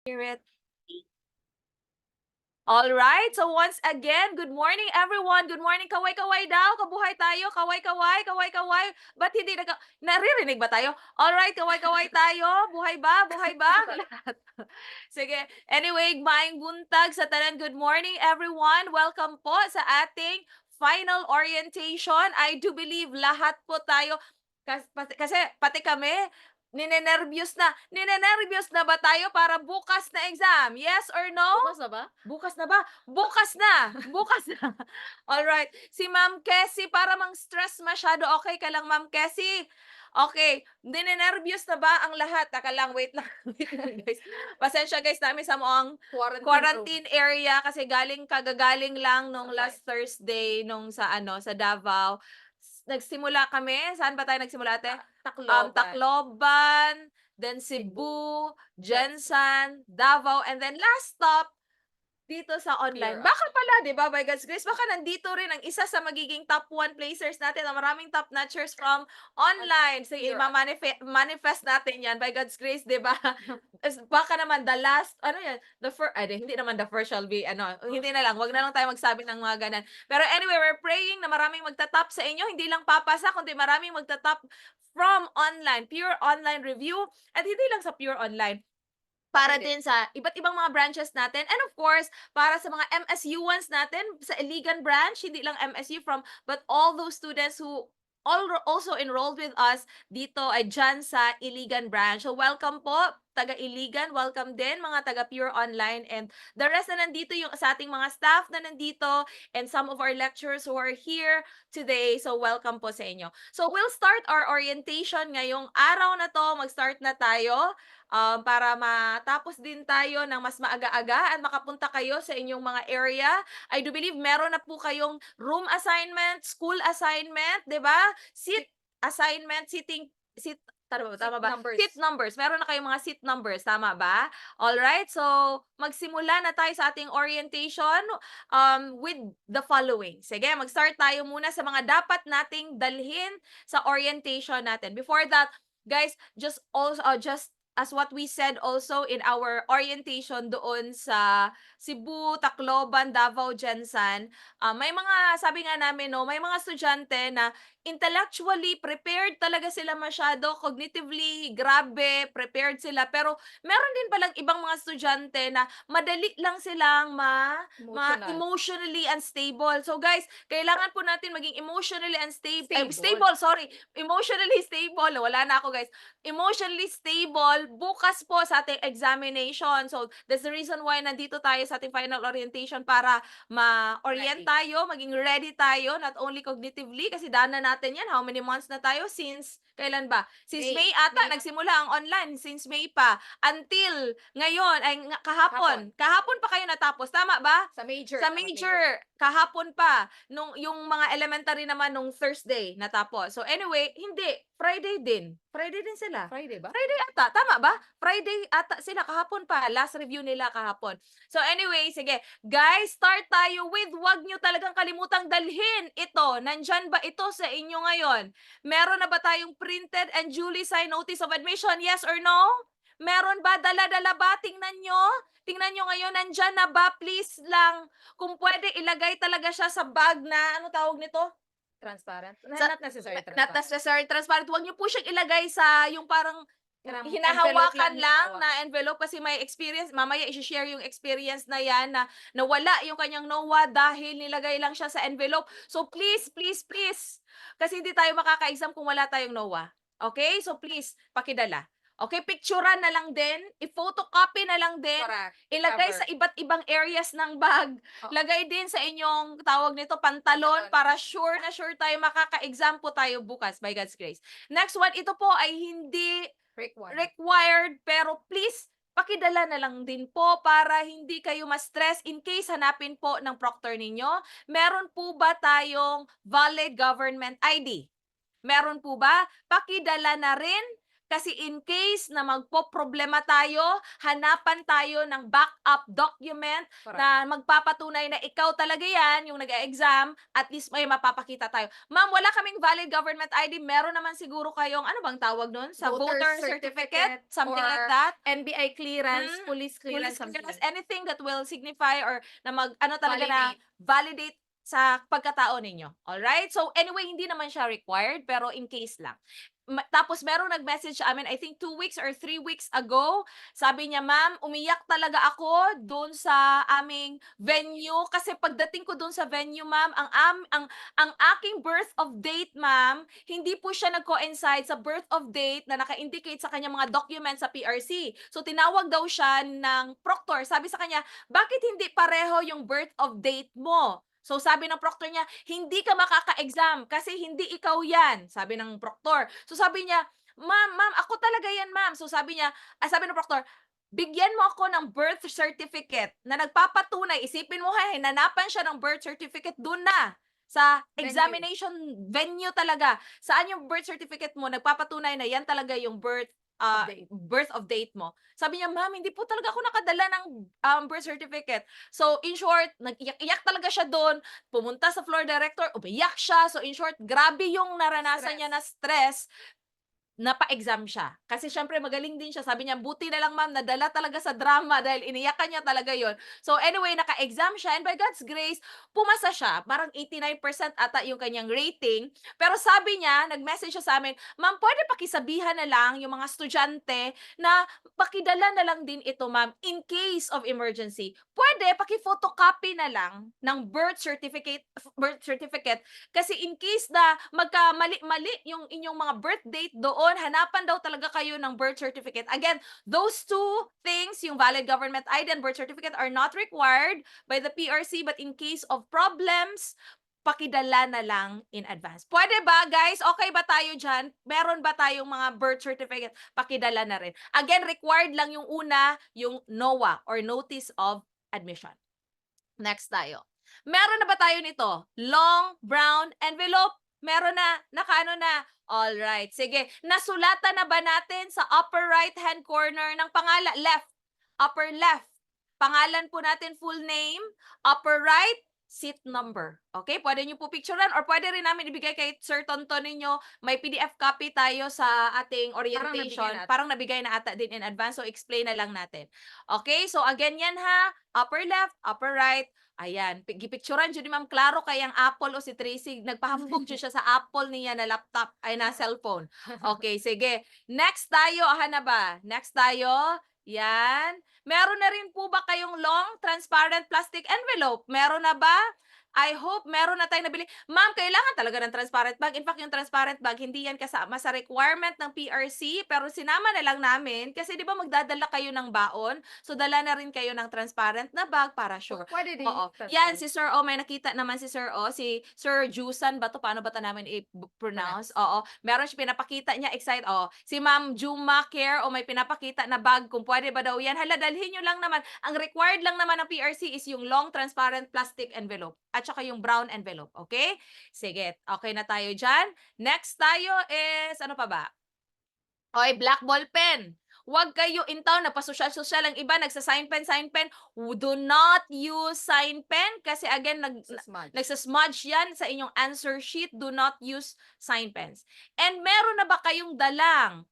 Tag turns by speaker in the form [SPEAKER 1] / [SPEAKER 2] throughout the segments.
[SPEAKER 1] Hear it. All right. So once again, good morning everyone. Good morning. Kaway-kaway daw. Kabuhay tayo. Kaway-kaway. Kaway-kaway. Ba't hindi naririnig ba tayo? All right. Kaway-kaway tayo. Buhay ba? Buhay ba? Lahat. Sige. Anyway, maayong buntag sa tanan. Good morning everyone. Welcome po sa ating final orientation. I do believe lahat po tayo kasi pati kami ninenervyos na ba tayo para bukas na exam? Yes or no?
[SPEAKER 2] Bukas na ba?
[SPEAKER 1] Bukas na ba? Bukas na! Bukas na! Alright. Si Ma'am Cassie, para mang-stress masyado, okay ka lang, Ma'am Cassie? Okay. Ninenervyos na ba ang lahat? Taka lang, wait lang. Wait lang, guys. Pasensya, guys, namin sa moang quarantine area kasi kagagaling lang nung last Thursday nung sa Davao. Nagsimula kami. Saan ba tayo nagsimula, ate? Tacloban, then Cebu, Jensan, Davao, and then last stop, dito sa online.
[SPEAKER 2] Pure.
[SPEAKER 1] Baka pala, di ba, by God's grace, baka nandito rin ang isa sa magiging top 1 placers natin na maraming top notchers from online. So,
[SPEAKER 2] Pure.
[SPEAKER 1] manifest natin yan, by God's grace, di ba? Baka naman, the last, hindi naman the first shall be, hindi na lang, wag na lang tayo magsabi ng mga ganan. Pero anyway, we're praying na maraming magta-top sa inyo, hindi lang papasa, kundi maraming magta-top from online, pure online review, at hindi lang sa pure online, para din sa iba't ibang mga branches natin. And of course, para sa mga MSU1s natin, sa Iligan branch, hindi lang MSU but all those students who also enrolled with us dito ay dyan sa Iligan branch. So welcome po, taga Iligan, welcome din mga taga Pure Online, and the rest na nandito yung sa ating mga staff na nandito, and some of our lecturers who are here today. So welcome po sa inyo. So we'll start our orientation ngayong araw na to. Mag-start na tayo. Para matapos din tayo ng mas maaga-aga at makapunta kayo sa inyong mga area. I do believe meron na po kayong room assignment, school assignment, 'di ba? Seat assignment, tama ba?
[SPEAKER 2] Numbers.
[SPEAKER 1] Seat numbers. Meron na kayong mga seat numbers, tama ba? All right. So, magsimula na tayo sa ating orientation with the following. Sige, mag-start tayo muna sa mga dapat nating dalhin sa orientation natin. Before that, guys, just as what we said also in our orientation doon sa Cebu, Tacloban, Davao, Jensan, may mga, sabi nga namin, no, may mga estudyante na intellectually prepared talaga sila masyado, cognitively, grabe, prepared sila, pero meron din palang ibang mga estudyante na madali lang silang emotionally unstable. So guys, kailangan po natin maging emotionally emotionally stable. Wala na ako, guys. Emotionally stable bukas po sa ating examination. So, that's the reason why nandito tayo sa ating final orientation para ma-orient tayo, maging ready tayo, not only cognitively, kasi daan na natin yan. How many months na tayo? Since, kailan ba? Since May ata, nagsimula ang online. Since May pa. Until ngayon, kahapon. Kahapon pa kayo natapos. Tama ba?
[SPEAKER 2] Sa major.
[SPEAKER 1] Sa major. Kahapon pa. Yung mga elementary naman nung Thursday natapos. So anyway, hindi. Friday din. Friday din sila.
[SPEAKER 2] Friday ba?
[SPEAKER 1] Friday ata. Tama ba? Friday ata sila. Kahapon pa. Last review nila kahapon. So anyway, sige. Guys, start tayo with wag nyo talagang kalimutang dalhin ito. Nandyan ba ito sa inyo ngayon? Meron na ba tayong printed and duly signed notice of admission? Yes or no? Meron ba? Dala-dala ba? Tingnan nyo. Tingnan nyo ngayon. Nandyan na ba? Please lang. Kung pwede, ilagay talaga siya sa bag na, ano tawag nito?
[SPEAKER 2] Transparent?
[SPEAKER 1] Not
[SPEAKER 2] necessarily transparent.
[SPEAKER 1] Not necessarily transparent. Huwag niyo po siyang ilagay sa yung parang hinahawakan lang na envelope, kasi may experience. Mamaya i-share yung experience na yan na nawala yung kanyang NOA dahil nilagay lang siya sa envelope. So please, please, please. Kasi hindi tayo makaka-exam kung wala tayong NOA. Okay? So please, pakidala. Okay, picturean na lang din, i-photocopy na lang din,
[SPEAKER 2] Correct.
[SPEAKER 1] ilagay sa iba't ibang areas ng bag. Lagay din sa inyong, tawag nito, pantalon, para sure na sure tayo makaka-exam po tayo bukas, by God's grace. Next one, ito po ay hindi required, pero please, pakidala na lang din po para hindi kayo ma-stress in case hanapin po ng proctor ninyo. Meron po ba tayong valid government ID? Meron po ba? Pakidala na rin. Kasi in case na magpoproblema tayo, hanapan tayo ng backup document
[SPEAKER 2] Correct.
[SPEAKER 1] na magpapatunay na ikaw talaga yan, yung nag-e-exam, at least may mapapakita tayo. Ma'am, wala kaming valid government ID, meron naman siguro kayong, ano bang tawag nun? Sa voter certificate? Something like
[SPEAKER 2] or
[SPEAKER 1] that?
[SPEAKER 2] NBI clearance,
[SPEAKER 1] Hmm,
[SPEAKER 2] police
[SPEAKER 1] police
[SPEAKER 2] clearance,
[SPEAKER 1] clearance,
[SPEAKER 2] something.
[SPEAKER 1] anything that will signify or na ano talaga na
[SPEAKER 2] Validate.
[SPEAKER 1] validate sa pagkatao ninyo. Alright? So anyway, hindi naman siya required pero in case lang. Tapos merong nag-message sa amin, I think 2 weeks or 3 weeks ago. Sabi niya, "Ma'am, umiyak talaga ako doon sa aming venue kasi pagdating ko doon sa venue, ma'am, ang aking birth of date, ma'am, hindi po siya nag-coincide sa birth of date na naka-indicate sa kanyang mga documents sa PRC. So tinawag daw siya ng proctor. Sabi sa kanya, "Bakit hindi pareho yung birth of date mo?" So sabi ng proctor niya, "Hindi ka makaka-exam kasi hindi ikaw 'yan." Sabi ng proctor. So sabi niya, "Ma'am, ako talaga 'yan, ma'am." So sabi ng proctor, "Bigyan mo ako ng birth certificate na nagpapatunay." Isipin mo ha, hinanapan siya ng birth certificate dun na sa
[SPEAKER 2] Venue.
[SPEAKER 1] examination venue talaga. Saan yung birth certificate mo nagpapatunay na yan talaga yung
[SPEAKER 2] Update.
[SPEAKER 1] birth of date mo. Sabi niya, "Ma'am, hindi po talaga ako nakadala ng birth certificate." So in short, nag-iyak-iyak talaga siya doon, pumunta sa floor director, umiyak siya. So in short, grabe yung naranasan niya na stress. Napa-exam siya. Kasi siyempre magaling din siya. Sabi niya, "Buti na lang ma'am, nadala talaga sa drama dahil iniyakan niya talaga yon." So anyway, naka-exam siya and by God's grace, pumasa siya. Parang 89% ata yung kanyang rating. Pero sabi niya, nag-message siya sa amin, "Ma'am, pwede pakisabihan na lang yung mga estudyante na pakidala na lang din ito, ma'am, in case of emergency. Pwede paki-photocopy na lang ng birth certificate kasi in case na magkamali-mali yung inyong mga birth date doon, hanapan daw talaga kayo ng birth certificate." Again, those two things, yung valid government ID and birth certificate are not required by the PRC, but in case of problems, pakidala na lang in advance. Pwede ba, guys? Okay ba tayo dyan? Meron ba tayong mga birth certificate? Pakidala na rin. Again, required lang yung una, yung NOA or Notice of Admission. Next tayo. Meron na ba tayo nito? Long brown envelope. Meron na, nakaano na. All right. Sige, nasulatan na ba natin sa upper right-hand corner ng pangalan? Left. Upper left. Pangalan po natin, full name. Upper right, seat number. Okay? Pwede nyo po picturean or pwede rin namin ibigay kay Sir Tonton ninyo. May PDF copy tayo sa ating orientation. Parang nabigay na ata din in advance. So, explain na lang natin. Okay? So, again yan ha. Upper left, upper right. Ayan, gipicturan jud ni Ma'am Claro kay ang Apple o si Tracy nagpahambog jud siya sa Apple niya na laptop ay na cellphone. Okay, sige. Next tayo, na ba? Next tayo. Yan. Meron na rin po ba kayong long transparent plastic envelope? Meron na ba? I hope meron na tayong nabili. Ma'am, kailangan talaga ng transparent bag. In fact, yung transparent bag, hindi yan kasama sa requirement ng PRC, pero sinama na lang namin kasi di ba magdadala kayo ng baon? So, dala na rin kayo ng transparent na bag para sure.
[SPEAKER 2] Pwede din
[SPEAKER 1] Oo. Yan, si Sir O, may nakita naman si Sir O, si Sir Jusan ba to? Paano ba to namin i-pronounce? Oo. Meron siya pinapakita niya, excited. Oh, si Ma'am Juma Care, o may pinapakita na bag, kung pwede ba daw yan. Hala, dalhin nyo lang naman. Ang required lang naman ng PRC is yung long transparent plastic envelope at saka yung brown envelope. Okay? Sige, okay na tayo dyan. Next tayo is, ano pa ba? Oy, black ball pen. Huwag kayo in town, napasosyal-sosyal ang iba, sign pen. Do not use sign pen kasi again, nagsasmudge yan sa inyong answer sheet. Do not use sign pens. And meron na ba kayong dalang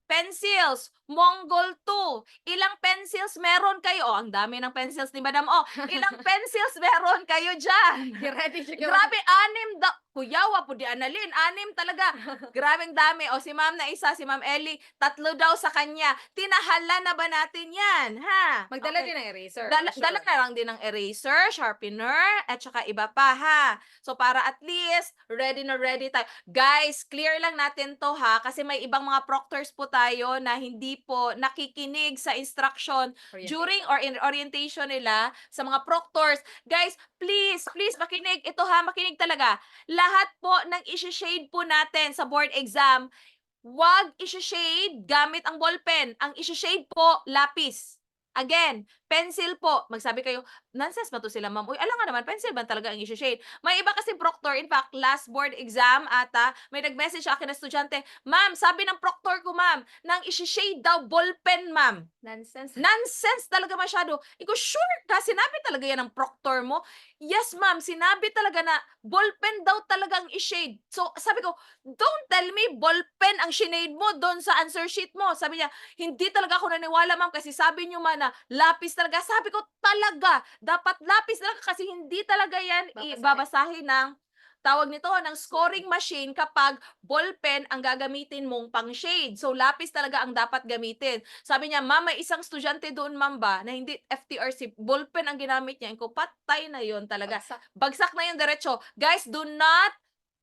[SPEAKER 1] pencils, Mongol 2. Ilang pencils meron kayo? Oh, ang dami ng pencils ni Madam. Oh, ilang pencils meron kayo dyan?
[SPEAKER 2] Ready siya.
[SPEAKER 1] Grabe, 6 daw. Kuyawa po di Annalyn, 6 talaga. Grabeng dami. O si Ma'am na isa, si Ma'am Ellie, 3 daw sa kanya. Tinahala na ba natin yan? Ha?
[SPEAKER 2] Magdala
[SPEAKER 1] Okay.
[SPEAKER 2] din ng eraser.
[SPEAKER 1] Dala,
[SPEAKER 2] for
[SPEAKER 1] dala
[SPEAKER 2] sure.
[SPEAKER 1] na lang din ng eraser, sharpener, at saka iba pa ha. So para at least, ready na ready tayo. Guys, clear lang natin to ha, kasi may ibang mga proctors po tayo na hindi po nakikinig sa instruction during or in orientation nila sa mga proctors. Guys, please makinig. Ito ha, makinig talaga. Lahat po ng isi-shade po natin sa board exam, wag isi-shade gamit ang ballpen. Ang isi-shade po, lapis. Again, Pencil po, magsabi kayo, nonsense ba to sila ma'am? Uy, alam nga naman, pencil ba talaga ang isi-shade? May iba kasi proctor, in fact, last board exam ata, may nag-message sa akin na estudyante, ma'am, sabi ng proctor ko ma'am, nang isi-shade daw ballpen ma'am.
[SPEAKER 2] Nonsense.
[SPEAKER 1] Nonsense talaga masyado. Iko, sure ka? Sinabi talaga yan ng proctor mo? Yes, ma'am. Sinabi talaga na ballpen daw talaga ang i-shade. So, sabi ko, don't tell me ballpen ang shinade mo doon sa answer sheet mo. Sabi niya, hindi talaga ako naniwala, ma'am, kasi sabi niyo man na lapis talaga. Sabi ko, talaga, dapat lapis talaga kasi hindi talaga yan
[SPEAKER 2] Babasahin.
[SPEAKER 1] babasahin ng tawag nito, ng scoring machine kapag ballpen ang gagamitin mong pang-shade. So, lapis talaga ang dapat gamitin. Sabi niya, ma'am, may isang estudyante doon, ma'am ba, na hindi FTRC, ballpen ang ginamit niya. Ko, patay na yon talaga.
[SPEAKER 2] Bagsak.
[SPEAKER 1] Bagsak na yung diretso. Guys, do not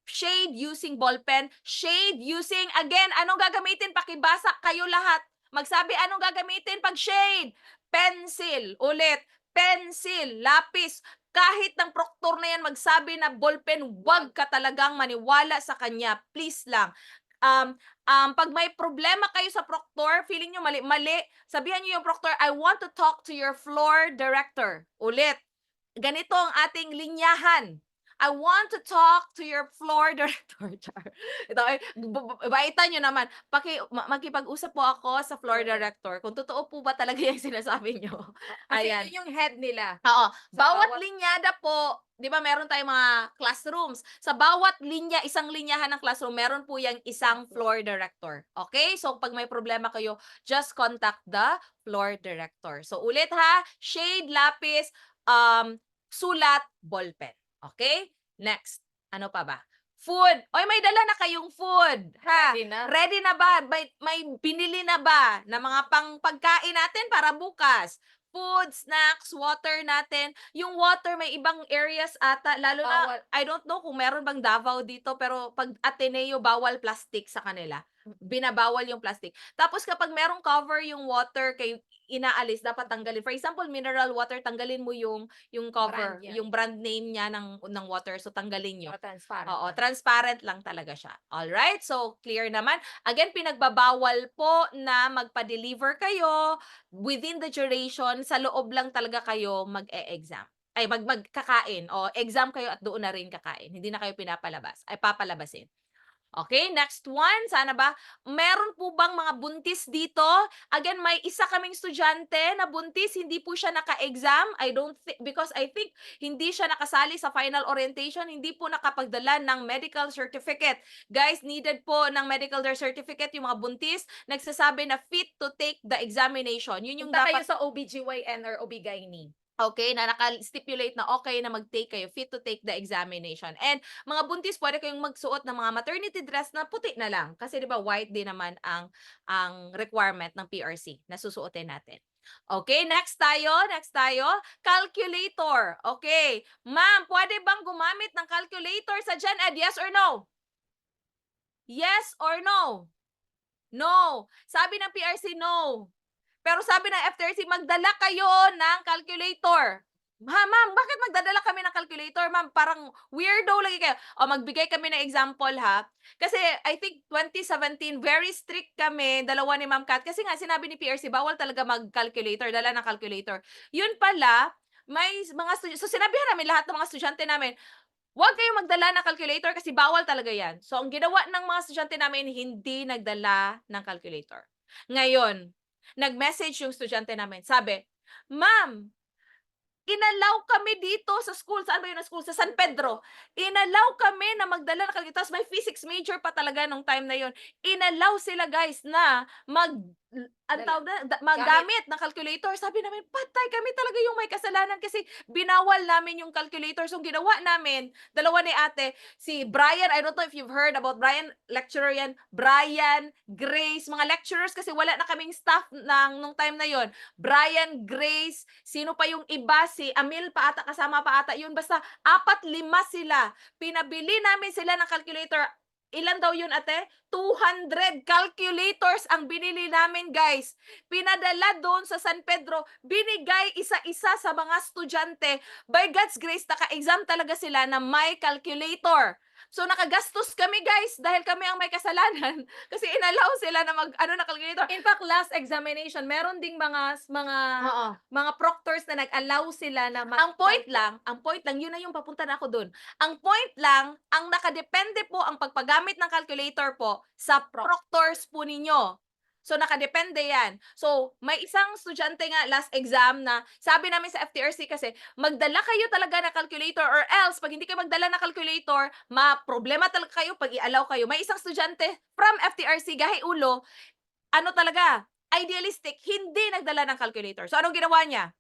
[SPEAKER 1] shade using ballpen. Shade using, again, anong gagamitin? Pakibasa kayo lahat. Magsabi, anong gagamitin pag shade? Pencil. Ulit. Pencil. Lapis. Kahit ng proctor na yan magsabi na ballpen, wag ka talagang maniwala sa kanya. Please lang. Pag may problema kayo sa proctor, feeling nyo mali, sabihan nyo yung proctor, I want to talk to your floor director. Ulit, ganito ang ating linyahan. I want to talk to your floor director. Ito ay, baitan nyo naman. Magkipag-usap po ako sa floor director. Kung totoo po ba talaga yung sinasabi nyo.
[SPEAKER 2] Kasi
[SPEAKER 1] Ayan.
[SPEAKER 2] yun yung head nila.
[SPEAKER 1] Oo.
[SPEAKER 2] Sa
[SPEAKER 1] Bawat
[SPEAKER 2] bawat-
[SPEAKER 1] linyada po, 'di ba meron tayong mga classrooms. Sa bawat linya, isang linyahan ng classroom, meron po yang isang floor director. Okay? So pag may problema kayo, just contact the floor director. So ulit ha, shade, lapis, sulat, ballpen. Okay? Next. Ano pa ba? Food. Oy, may dala na kayong food. Ha?
[SPEAKER 2] Ready na.
[SPEAKER 1] Ready na ba? May binili na ba na mga pagkain natin para bukas? Food, snacks, water natin. Yung water, may ibang areas ata, lalo na,
[SPEAKER 2] Bawal.
[SPEAKER 1] I don't know kung meron bang Davao dito, pero pag Ateneo, bawal plastic sa kanila. Binabawal yung plastic. Tapos kapag merong cover yung water, kayo inaalis, dapat tanggalin. For example, mineral water, tanggalin mo yung cover,
[SPEAKER 2] Brand niya.
[SPEAKER 1] yung brand name niya ng water, so tanggalin nyo.
[SPEAKER 2] O, transparent.
[SPEAKER 1] Oo, transparent lang talaga siya. Alright? So, clear naman. Again, pinagbabawal po na magpa-deliver kayo within the duration, sa loob lang talaga kayo mag-e-exam. Ay, magkakain. O, exam kayo at doon na rin kakain. Hindi na kayo pinapalabas. Ay, papalabasin. Okay, next one. Sana ba? Meron po bang mga buntis dito? Again, may isa kaming estudyante na buntis, hindi po siya naka-exam. I don't think, because I think hindi siya nakasali sa final orientation, hindi po nakapagdala ng medical certificate. Guys, needed po ng medical certificate yung mga buntis, nagsasabi na fit to take the examination. Yun yung
[SPEAKER 2] Punta
[SPEAKER 1] dapat,
[SPEAKER 2] kayo sa OBGYN or OB-GYN.
[SPEAKER 1] okay, na naka-stipulate na okay na mag-take kayo, fit to take the examination. And mga buntis, pwede kayong magsuot ng mga maternity dress na puti na lang. Kasi 'di ba white din naman ang requirement ng PRC na susuotin natin. Okay, next tayo. Calculator. Okay. Ma'am, pwede bang gumamit ng calculator sa Gen Ed? Yes or no? Yes or no? No. Sabi ng PRC, no. Pero sabi ng FTRC, magdala kayo ng calculator. Ha, ma'am, bakit magdadala kami ng calculator, ma'am? Parang weirdo lagi kayo. O, magbigay kami ng example, ha? Kasi, I think, 2017, very strict kami, dalawa ni Ma'am Kat. Kasi nga, sinabi ni PRC, bawal talaga mag-calculator, dala ng calculator. Yun pala, may mga estudyante, so sinabihan namin lahat ng mga estudyante namin, huwag kayong magdala ng calculator kasi bawal talaga yan. So, ang ginawa ng mga estudyante namin, hindi nagdala ng calculator. Ngayon, nag-message yung estudyante namin. Sabi, ma'am, inalaw kami dito sa school. Saan ba yun ang school? Sa San Pedro. Inalaw kami na magdala ng calculator. Tapos may physics major pa talaga nung time na yun. Inalaw sila, guys, na magamit ng calculator. Sabi namin, patay, kami talaga yung may kasalanan kasi binawal namin yung calculator. So, ginawa namin, dalawa ni ate, si Brian, I don't know if you've heard about Brian, lecturer yan, Brian, Grace, mga lecturers kasi wala na kaming staff nung time na yon. Brian, Grace, sino pa yung iba, si Amil pa ata, kasama pa ata yun, basta 4-5 sila. Pinabili namin sila ng calculator. Ilan daw yun, ate? 200 calculators ang binili namin, guys. Pinadala doon sa San Pedro, binigay isa-isa sa mga estudyante. By God's grace, naka-exam talaga sila na may calculator. So nakagastos kami guys dahil kami ang may kasalanan kasi inallow sila na na calculator.
[SPEAKER 2] In fact, last examination, meron ding
[SPEAKER 1] Oo.
[SPEAKER 2] mga proctors na nag-allow sila na
[SPEAKER 1] Ang point lang, yun na yung papunta na ako dun. Ang point lang, ang nakadepende po ang pagpagamit ng calculator po sa proctors po ninyo. So, nakadepende yan. So, may isang estudyante nga last exam na sabi namin sa FTRC kasi, magdala kayo talaga ng calculator or else, pag hindi kayo magdala ng calculator, problema talaga kayo pag i-allow kayo. May isang estudyante from FTRC, gahi ulo, talaga, idealistic, hindi nagdala ng calculator. So, anong ginawa niya?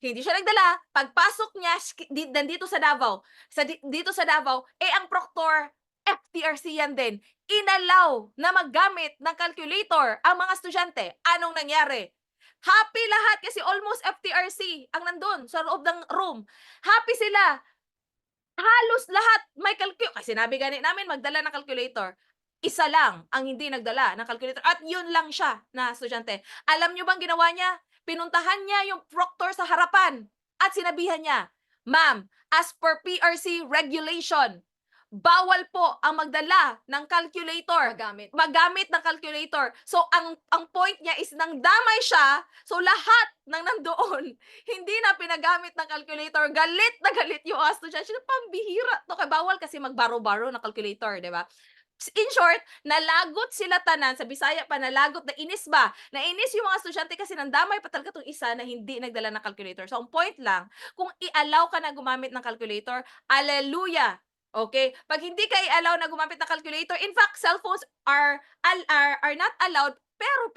[SPEAKER 1] Hindi siya nagdala. Pagpasok niya, nandito sa Davao, dito sa Davao, ang proctor, FTRC yan din. Inallow na maggamit ng calculator ang mga estudyante. Anong nangyari? Happy lahat kasi almost FTRC ang nandun sa loob ng room. Happy sila. Halos lahat may calculator. Kasi sinabi gani namin magdala ng calculator. Isa lang ang hindi nagdala ng calculator at yun lang siya na estudyante. Alam nyo bang ginawa niya? Pinuntahan niya yung proctor sa harapan at sinabihan niya, "Ma'am, as per PRC regulation, bawal po ang magdala ng calculator, magamit ng calculator." So, ang point niya is nang damay siya, so lahat ng nandoon, hindi na pinagamit ng calculator. Galit na galit yung estudyante. Siya, pambihira to. Kaya bawal kasi magbaro-baro ng calculator, di ba? In short, nalagot sila tanan, sa Bisaya pa, nalagot, nainis ba? Nainis yung mga estudyante kasi nandamay pa talaga itong isa na hindi nagdala ng calculator. So, ang point lang, kung i-allow ka na gumamit ng calculator, hallelujah! Okay? Pag hindi ka i-allow na gumamit ng calculator, in fact, cellphones are not allowed, pero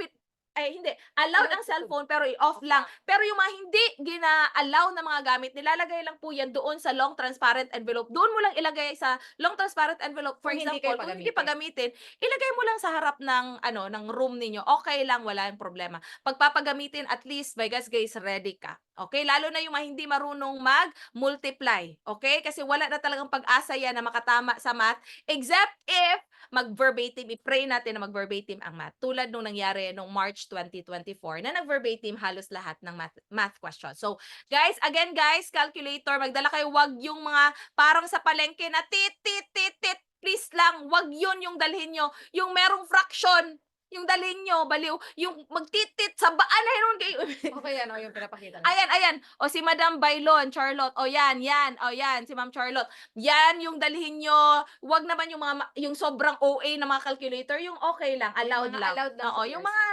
[SPEAKER 1] hindi, allowed ang cellphone pero i-off lang. Pero yung mga hindi gina-allow na mga gamit, nilalagay lang po yan doon sa long transparent envelope. Doon mo lang ilagay sa long transparent envelope. For
[SPEAKER 2] Kung hindi
[SPEAKER 1] example,
[SPEAKER 2] kayo
[SPEAKER 1] kung hindi pagamitin, ilagay mo lang sa harap ng room ninyo. Okay lang, wala yung problema. Pagpapagamitin, at least by God's grace, ready ka. Okay? Lalo na yung mga hindi marunong mag-multiply. Okay? Kasi wala na talagang pag-asa yan na makatama sa math, except if mag-verbatim, i-pray natin na mag-verbatim ang math. Tulad nung nangyari nung March 2024 na nag-verbatim halos lahat ng math questions. So, guys, calculator, magdala kayo, wag yung mga parang sa palengke na tit, please lang, wag yun yung dalhin nyo. Yung merong fraction, yung dalhin nyo, baliw, yung magtitit sa baan na yun kayo.
[SPEAKER 2] Okay, yung pinapakita niya.
[SPEAKER 1] Ayan. O si Madam Bailon, Charlotte. O yan. O yan, si Ma'am Charlotte. Yan yung dalhin nyo. Wag naman yung sobrang OA na mga calculator, yung okay lang, allowed
[SPEAKER 2] mga
[SPEAKER 1] lang.
[SPEAKER 2] allowed lang
[SPEAKER 1] Oo,
[SPEAKER 2] sa
[SPEAKER 1] yung
[SPEAKER 2] PRC.
[SPEAKER 1] mga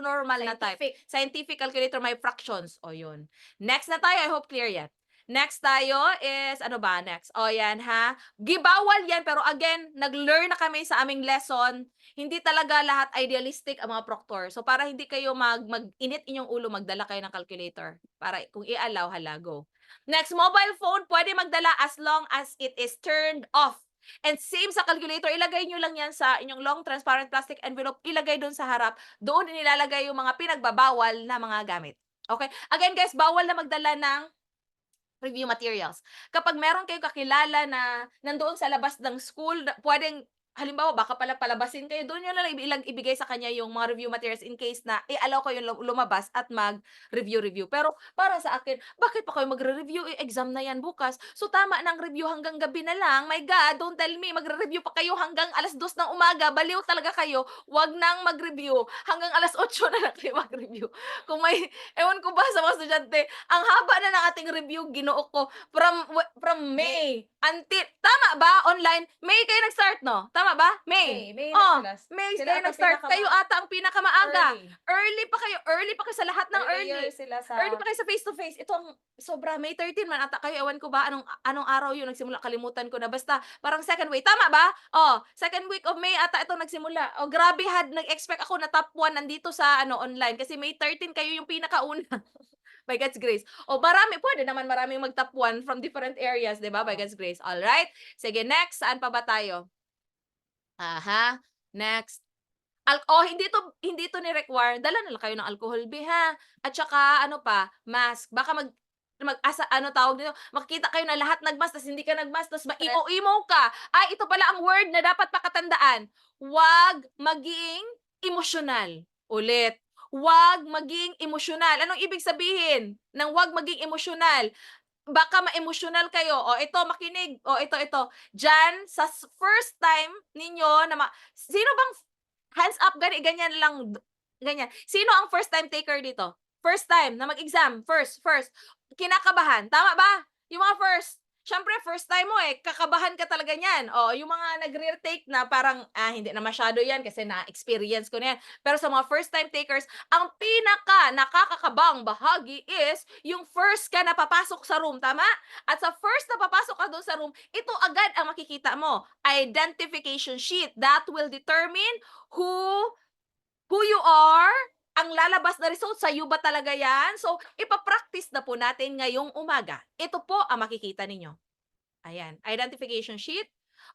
[SPEAKER 1] normal na type. Scientific calculator, may fractions. O yun. Next na tayo, I hope clear yan. Next tayo is, ano ba next? O yan ha. Gibawal yan, pero again, nag-learn na kami sa aming lesson. Hindi talaga lahat idealistic ang mga proctor. So para hindi kayo mag-init inyong ulo, magdala kayo ng calculator. Para kung i-allow, halago. Next, mobile phone, pwede magdala as long as it is turned off. And same sa calculator, ilagay nyo lang yan sa inyong long transparent plastic envelope, ilagay doon sa harap. Doon nilalagay yung mga pinagbabawal na mga gamit. Okay? Again guys, bawal na magdala ng review materials. Kapag meron kayong kakilala na nandoon sa labas ng school, pwedeng halimbawa, baka pala palabasin kayo, doon nyo na lang ibigay sa kanya yung mga review materials in case na i-allow kayo lumabas at mag-review. Pero para sa akin, bakit pa kayo magre-review? Exam na yan bukas. So tama ng review hanggang gabi na lang. My God, don't tell me, magre-review pa kayo hanggang alas 2 ng umaga. Baliw talaga kayo. Wag nang mag-review. Hanggang alas 8 na lang kayo mag-review. Kung may, ewan ko ba sa mga estudyante, ang haba na ng ating review, ginoo ko, from May until, tama ba, online? May kayo nag-start, no? Tama ba? May.
[SPEAKER 2] May
[SPEAKER 1] Oh,
[SPEAKER 2] sila.
[SPEAKER 1] May
[SPEAKER 2] Sila
[SPEAKER 1] kayo
[SPEAKER 2] ata
[SPEAKER 1] nag-start. Kayo ata ang pinakamaaga.
[SPEAKER 2] Early.
[SPEAKER 1] Early pa kayo sa lahat ng early.
[SPEAKER 2] Sila sa...
[SPEAKER 1] Early pa kayo sa face-to-face. Ito ang sobra, May 13 man ata kayo. Ewan ko ba anong araw yun nagsimula. Kalimutan ko na. Basta parang second week. Tama ba? Oh, second week of May ata ito nagsimula. Oh, grabe, nag-expect ako na top 1 nandito sa online. Kasi May 13 kayo yung pinakauna. By God's grace. O pwede naman maraming mag-top 1 from different areas, di ba? By God's grace. Alright? Sige, next. Saan pa ba tayo? Aha. Next. Hindi to ni-require. Dala na lang kayo ng alcohol, ha. At saka, mask. Baka tawag dito, makikita kayo na lahat nagmask, tas hindi ka nagmask, tas ma-imo-imo ka. Ay, ito pala ang word na dapat pakatandaan. Huwag maging emosyonal. Ulit. Huwag maging emosyonal. Anong ibig sabihin ng huwag maging emosyonal? baka ma-emotional kayo. O ito, makinig. O ito. Diyan, sa first time ninyo na sino bang, hands up, ganyan lang, ganyan. Sino ang first time taker dito? First time na mag-exam, first. Kinakabahan, tama ba? Yung mga first. Siyempre, first time mo kakabahan ka talaga niyan. O, yung mga nagre-retake na parang, hindi na masyado yan kasi na-experience ko na yan. Pero sa mga first time takers, ang pinaka nakakakabang bahagi is yung first ka na papasok sa room, tama? At sa first na papasok ka doon sa room, ito agad ang makikita mo. Identification sheet. That will determine who you are, ang lalabas na result, sa'yo ba talaga yan? So, ipapractice na po natin ngayong umaga. Ito po ang makikita ninyo. Ayan, identification sheet.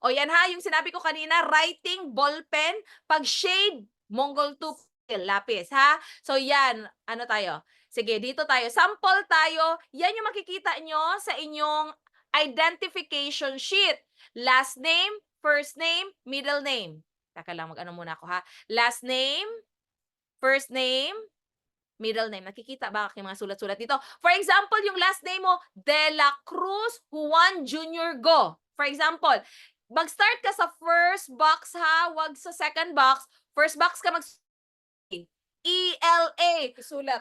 [SPEAKER 1] O yan ha, yung sinabi ko kanina, writing, ballpen, pag shade, Mongol 2 lapis ha. So yan, ano tayo? Sige, dito tayo. Sample tayo. Yan yung makikita nyo sa inyong identification sheet. Last name, first name, middle name. Taka lang, mag-ano muna ako ha. Last name, first name, middle name. Nakikita ba aking mga sulat-sulat dito? For example, yung last name mo, De La Cruz Juan Jr. Go. For example, mag-start ka sa first box ha, wag sa second box. First box ka E-L-A.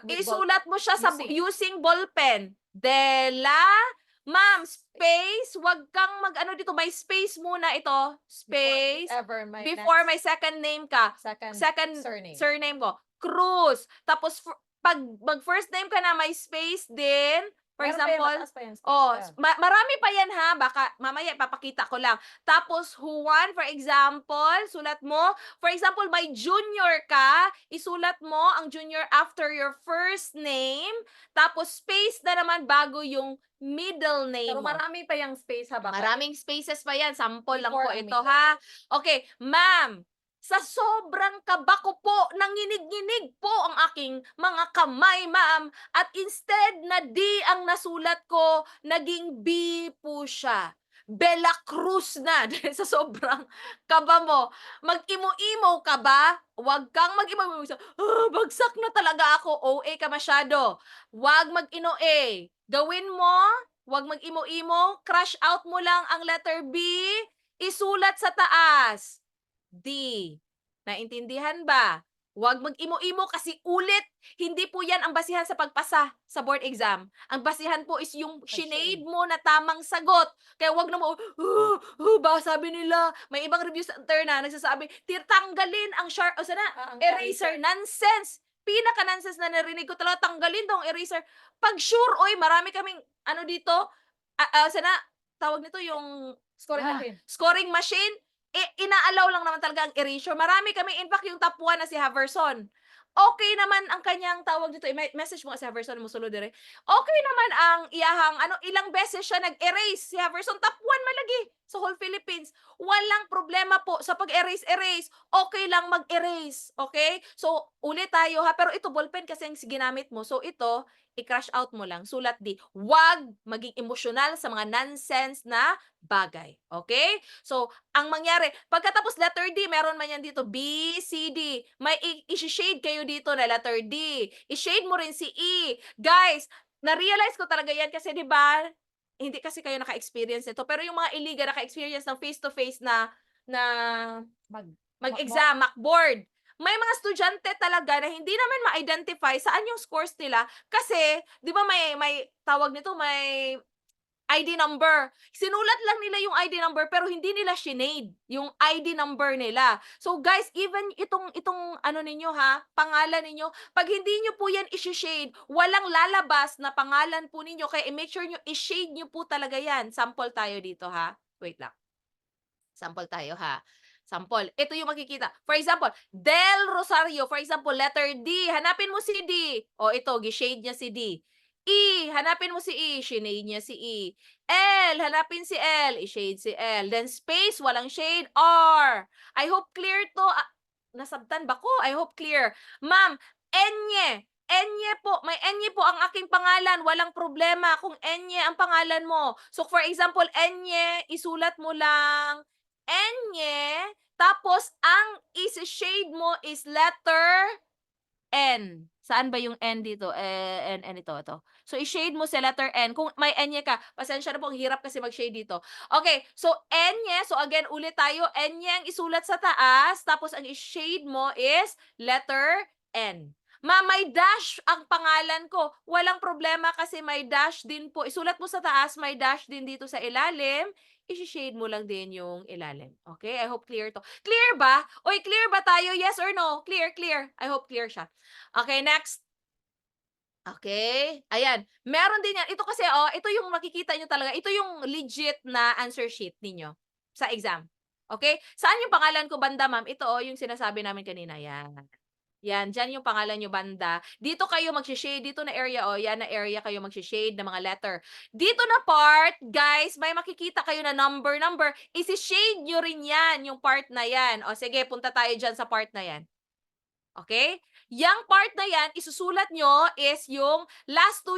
[SPEAKER 1] Isulat mo siya sa using ballpen. De La, ma'am, space, wag kang mag-ano dito, may space muna ito. Space. Before my second name ka. Second surname ko. Cruz. Tapos, pag mag-first name ka na, may space din. For example, marami pa yan ha. Baka mamaya ipapakita ko lang. Tapos, Juan, for example, sulat mo. For example, may junior ka, isulat mo ang junior after your first name. Tapos, space na naman bago yung middle name
[SPEAKER 2] Pero
[SPEAKER 1] mo.
[SPEAKER 2] marami pa yung space ha. Baka
[SPEAKER 1] Maraming spaces pa yan. Sample lang
[SPEAKER 2] before
[SPEAKER 1] po
[SPEAKER 2] ang
[SPEAKER 1] ito
[SPEAKER 2] middle.
[SPEAKER 1] ha. Okay, ma'am. Sa sobrang kaba ko po, nanginig-nginig po ang aking mga kamay, ma'am. At instead na D ang nasulat ko, naging B po siya. Bella Cruz na. Dahil sa sobrang kaba mo. Mag-imo-imo ka ba? Huwag kang mag-imo-imo. Bagsak na talaga ako. OA ka masyado. Huwag mag-ino-A. Gawin mo, huwag mag-imo-imo. Crush out mo lang ang letter B. Isulat sa taas. D. Naintindihan ba? Huwag mag-imo-imo kasi ulit. Hindi po yan ang basihan sa pagpasa sa board exam. Ang basihan po is yung shinade mo na tamang sagot. Kaya huwag na mo, ba sabi nila, may ibang review center na nagsasabi, tanggalin ang sharp, o sana, eraser. Nonsense! Pinaka-nonsense na narinig ko talaga, tanggalin daw ang eraser. Pag sure, marami kaming, ano dito, sana, tawag nito yung scoring machine. Inaalaw lang naman talaga ang erasure. Marami kami, in fact, yung top 1 na si Haverson. Okay naman ang kanyang tawag dito, message mo si Haverson mo sulod dire. Okay naman ang iyahang ilang beses siya nag-erase si Haverson, top 1 malagi sa whole Philippines. Walang problema po sa pag-erase. Okay lang mag-erase, okay? So ulit tayo ha, pero ito ballpen kasi ang ginamit mo. So ito, i-crush out mo lang, sulat D. Huwag maging emosyonal sa mga nonsense na bagay. Okay? So, ang mangyari, pagkatapos letter D, meron man yan dito, B, C, D. May i-shade kayo dito na letter D. I-shade mo rin si E. Guys, na-realize ko talaga yan kasi 'di ba, hindi kasi kayo naka-experience nito, pero yung mga iliga naka-experience ng face-to-face na mag-exam, mock-board. May mga estudyante talaga na hindi naman ma-identify saan yung scores nila kasi 'di ba may tawag nito, may ID number. Sinulat lang nila yung ID number pero hindi nila shinade yung ID number nila. So guys, even itong ano ninyo ha, pangalan ninyo, pag hindi nyo po yan i-shade, walang lalabas na pangalan po ninyo. Kaya i-make sure nyo i-shade nyo po talaga yan. Sample tayo dito ha. Wait lang. Sample tayo ha. Sample. Ito yung makikita. For example, Del Rosario. For example, letter D. Hanapin mo si D. O ito, gi-shade niya si D. E, hanapin mo si E, shinade niya si E. L, hanapin si L, i-shade si L. Then space, walang shade. R. I hope clear to. Nasabtan ba ko? I hope clear. Ma'am, Enye. Enye po, may Enye po ang aking pangalan. Walang problema kung Enye ang pangalan mo. So for example, Enye, isulat mo lang Enye. Tapos, ang isi-shade mo is letter N. Saan ba yung N dito? N, ito. So, i-shade mo sa letter N. Kung may N ka, pasensya na po, ang hirap kasi mag-shade dito. Okay, so N niya, so again, ulit tayo, N niya ang isulat sa taas, tapos ang i-shade mo is letter N. May dash ang pangalan ko. Walang problema kasi may dash din po. Isulat mo sa taas, may dash din dito sa ilalim. I-shade mo lang din yung ilalim. Okay? I hope clear to. Clear ba? Oy, clear ba tayo? Yes or no? Clear, clear. I hope clear siya. Okay, next. Okay. Ayan. Meron din yan. Ito kasi, ito yung makikita nyo talaga. Ito yung legit na answer sheet ninyo sa exam. Okay? Saan yung pangalan ko banda, ma'am? Ito, yung sinasabi namin kanina. Yan. Yan, diyan yung pangalan nyo banda. Dito kayo magshi-shade, dito na area, yan na area kayo magshi-shade ng mga letter. Dito na part, guys, may makikita kayo na number. Isi-shade nyo rin yan, yung part na yan. O sige, punta tayo dyan sa part na yan. Okay? Yang part na yan, isusulat nyo is yung last two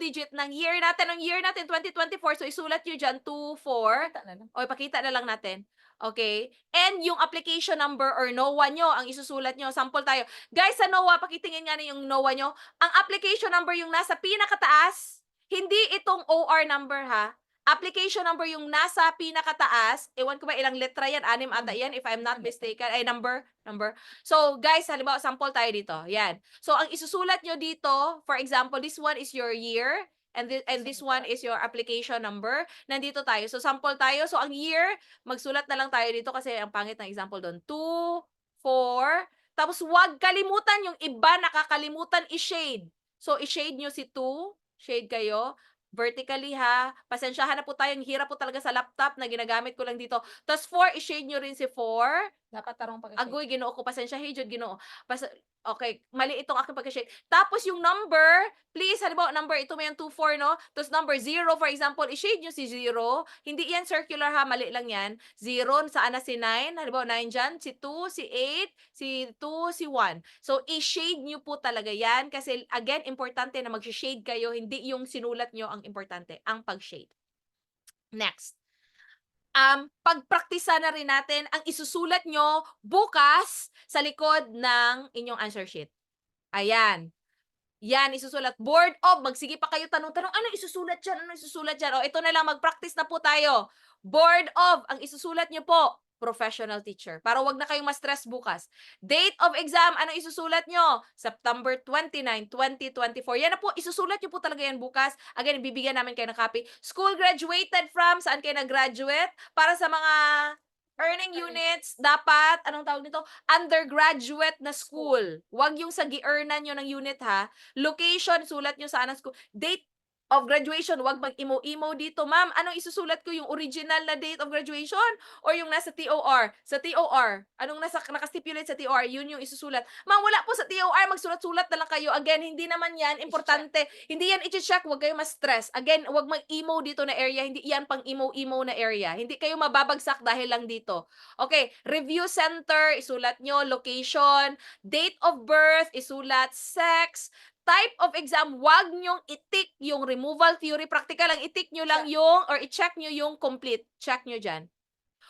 [SPEAKER 1] digit ng year natin. Ang year natin, 2024. So, isulat nyo dyan, 24. O, ipakita na lang natin. Okay? And yung application number or NOAA nyo, ang isusulat nyo. Sample tayo. Guys, sa NOAA, pakitingin nga na yung NOAA nyo. Ang application number yung nasa pinakataas, hindi itong OR number ha. Application number yung nasa pinakataas. Ewan ko ba ilang letra yan? 6 ata yan, if I'm not mistaken. Ay, number. So, guys, halimbawa, sample tayo dito. Yan. So, ang isusulat nyo dito, for example, this one is your year, and this one is your application number. Nandito tayo. So, sample tayo. So, ang year, magsulat na lang tayo dito kasi ang pangit ng example doon. 2, 4, tapos huwag kalimutan yung iba nakakalimutan i-shade. So, i-shade nyo si 2, shade kayo. Vertically ha. Pasensyahan na po tayo. Ang hirap po talaga sa laptop na ginagamit ko lang dito. Tapos 4, i-shade nyo rin si 4.
[SPEAKER 2] Dapat tarong pag
[SPEAKER 1] Agoy, Ginoo ko, pasensya, hey, Jud, Ginoo. Okay, mali itong aking pagka-shade. Tapos yung number, please, halimbawa, number, ito may yung 24, no? Tapos number 0, for example, i-shade nyo si 0. Hindi yan circular, ha? Mali lang yan. 0, saan na si 9? Halimbawa, 9 dyan, si 2, si 8, si 2, si 1. So, i-shade nyo po talaga yan. Kasi, again, importante na mag-shade kayo. Hindi yung sinulat nyo ang importante, ang pag-shade. Next. Pagpraktisa na rin natin ang isusulat nyo bukas sa likod ng inyong answer sheet. Ayan. Yan, isusulat. Board of, magsige pa kayo tanong-tanong, ano isusulat dyan? Ano isusulat dyan? O, ito na lang, mag-practice na po tayo. Board of, ang isusulat nyo po, professional teacher. Para wag na kayong ma-stress bukas. Date of exam, ano isusulat nyo? September 29, 2024. Yan na po, isusulat nyo po talaga yan bukas. Again, bibigyan namin kayo ng copy. School graduated from, saan kayo nag-graduate? Para sa mga earning units, dapat, anong tawag nito? Undergraduate na school. Wag yung sa gi-earnan nyo ng unit ha. Location, sulat nyo saan ang school. Date of graduation, wag mag-imo-imo dito. Ma'am, anong isusulat ko? Yung original na date of graduation? Or yung nasa TOR? Sa TOR, anong nakastipulate sa TOR? Yun yung isusulat. Ma'am, wala po sa TOR, magsulat-sulat na lang kayo. Again, hindi naman yan importante. Hindi yan i-check, wag kayo ma-stress. Again, wag mag-imo dito na area. Hindi yan pang imo-imo na area. Hindi kayo mababagsak dahil lang dito. Okay, review center, isulat nyo, location, date of birth, isulat, sex, type of exam, wag nyong i-tick yung removal theory. Practical lang, i-tick nyo lang yung, or i-check nyo yung complete. Check nyo dyan.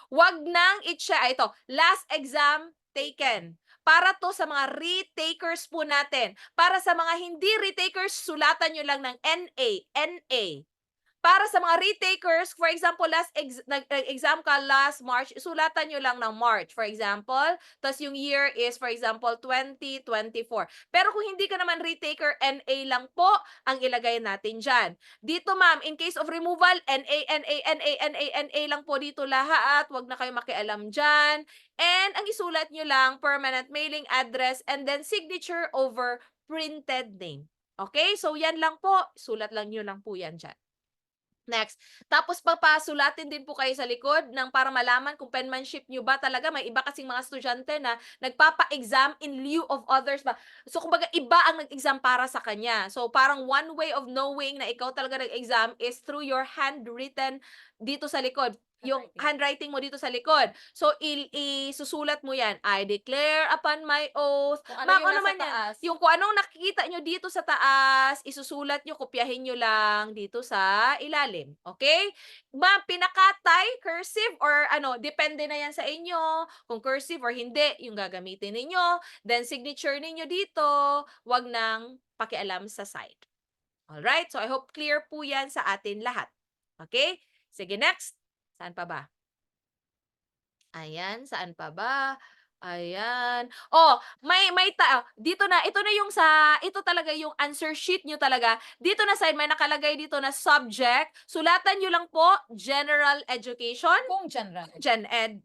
[SPEAKER 1] Wag nang i-check, ito, last exam taken. Para to sa mga retakers po natin. Para sa mga hindi retakers, sulatan nyo lang ng NA, NA. Para sa mga retakers, for example, nag-exam ka last March, sulatan nyo lang ng March, for example. Tapos yung year is, for example, 2024. Pero kung hindi ka naman retaker, NA lang po ang ilagay natin dyan. Dito, ma'am, in case of removal, NA, NA, NA, NA, NA lang po dito lahat. Huwag na kayo makialam dyan. And ang isulat nyo lang, permanent mailing address, and then signature over printed name. Okay? So, yan lang po. Sulat lang nyo lang po yan dyan. Next. Tapos papasulatin din po kayo sa likod ng para malaman kung penmanship nyo ba talaga. May iba kasing mga estudyante na nagpapa-exam in lieu of others ba. So kumbaga iba ang nag-exam para sa kanya. So parang one way of knowing na ikaw talaga nag-exam is through your handwritten dito sa likod. yung handwriting mo dito sa likod. So, isusulat mo yan, I declare upon my oath.
[SPEAKER 2] Kung ano
[SPEAKER 1] Ma'am,
[SPEAKER 2] yung
[SPEAKER 1] ano
[SPEAKER 2] nasa
[SPEAKER 1] naman yan?
[SPEAKER 2] taas.
[SPEAKER 1] Yung kung anong nakikita nyo dito sa taas, isusulat nyo, kopyahin nyo lang dito sa ilalim. Okay? Ma'am, pinakatay, cursive, or ano, depende na yan sa inyo. Kung cursive or hindi, yung gagamitin ninyo. Then, signature ninyo dito, wag nang pakialam sa side. Alright? So, I hope clear po yan sa atin lahat. Okay? Sige, next. Saan pa ba? Ayan, saan pa ba? Ayan. Oh, dito na, ito na yung ito talaga yung answer sheet nyo talaga. Dito na side, may nakalagay dito na subject. Sulatan nyo lang po, general education,
[SPEAKER 2] Kung general.
[SPEAKER 1] Gen Ed.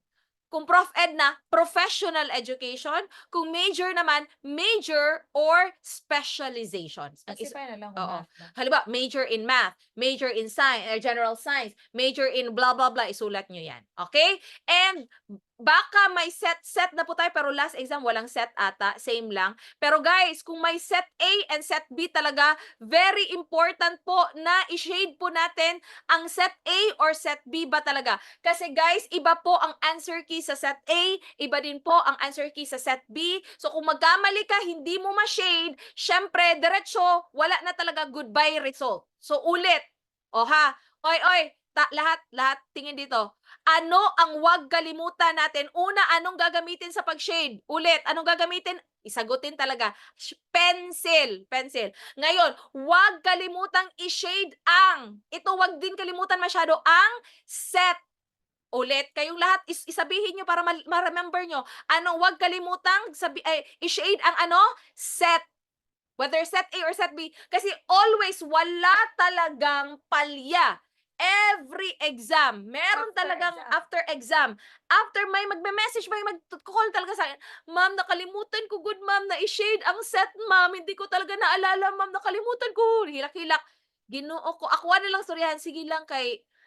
[SPEAKER 1] Kung Prof Ed na, professional education. Kung major naman, major or specialization.
[SPEAKER 2] Specify na lang
[SPEAKER 1] Oo.
[SPEAKER 2] kung math ba.
[SPEAKER 1] Halimbawa, major in math, major in science, general science, major in blah blah blah, isulat nyo yan. Okay? And baka may set na po tayo, pero last exam walang set ata, same lang. Pero guys, kung may set A and set B talaga, very important po na i-shade po natin ang set A or set B ba talaga. Kasi guys, iba po ang answer key sa set A, iba din po ang answer key sa set B. So kung magkamali ka, hindi mo ma-shade, syempre, diretso, wala na talaga goodbye result. So ulit, o ha, oy, lahat, tingin dito. Ano ang wag kalimutan natin? Una, anong gagamitin sa pag-shade? Ulit, anong gagamitin? Isagutin talaga. Pencil. Ngayon, wag kalimutang i-shade ito wag din kalimutan masyado, ang set. Ulit, kayong lahat, isabihin nyo para ma-remember nyo. Ano, wag kalimutang i-shade ang ano? Set. Whether set A or set B. Kasi always, wala talagang palya. Every exam, meron talagang after exam. After may magme-message, may mag-call talaga sa akin, ma'am, nakalimutan ko, good ma'am, na i-shade ang set, ma'am. Hindi ko talaga naalala, ma'am, nakalimutan ko. Hilak-hilak. Ginoo ko. Ako na lang, soryahan. Sige lang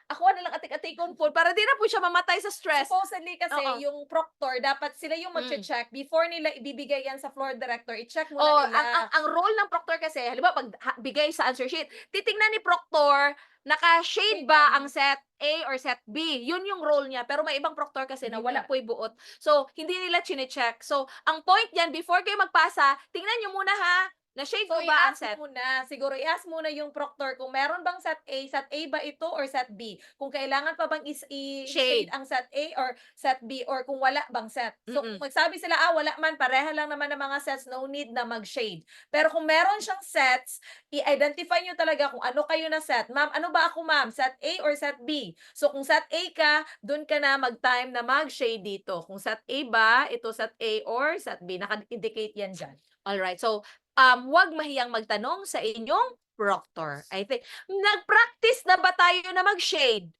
[SPEAKER 1] ako na lang atik-atikon po para di na po siya mamatay sa stress.
[SPEAKER 2] Supposedly kasi
[SPEAKER 1] Oo.
[SPEAKER 2] yung proctor, dapat sila yung mag-check before nila ibibigay yan sa floor director. I-check muna
[SPEAKER 1] Oh,
[SPEAKER 2] nila.
[SPEAKER 1] ang role ng proctor kasi, halimbawa pag bigay sa answer sheet, titingnan ni proctor naka-shade ba ang set A or set B. Yun yung role niya. Pero may ibang proctor kasi na wala po'y buot. So, hindi nila chine-check. So, ang point yan, before kayo magpasa, tingnan nyo muna ha, na-shade
[SPEAKER 2] So,
[SPEAKER 1] ko ba ang
[SPEAKER 2] i-ask
[SPEAKER 1] set?
[SPEAKER 2] muna, siguro i-ask muna yung proctor kung meron bang set A ba ito or set B? Kung kailangan pa bang i-shade
[SPEAKER 1] Shade.
[SPEAKER 2] ang set A or set B or kung wala bang set. So,
[SPEAKER 1] Mm-mm.
[SPEAKER 2] kung magsabi sila, wala man, pareha lang naman ng mga sets, no need na mag-shade. Pero kung meron siyang sets, i-identify nyo talaga kung ano kayo na set. Ma'am, ano ba ako ma'am? Set A or set B? So, kung set A ka, dun ka na mag-time na mag-shade dito. Kung set A ba, ito set A or set B. Naka-indicate yan dyan.
[SPEAKER 1] Alright. So, wag mahiyang magtanong sa inyong proctor. I think, nag-practice na ba tayo na mag-shade?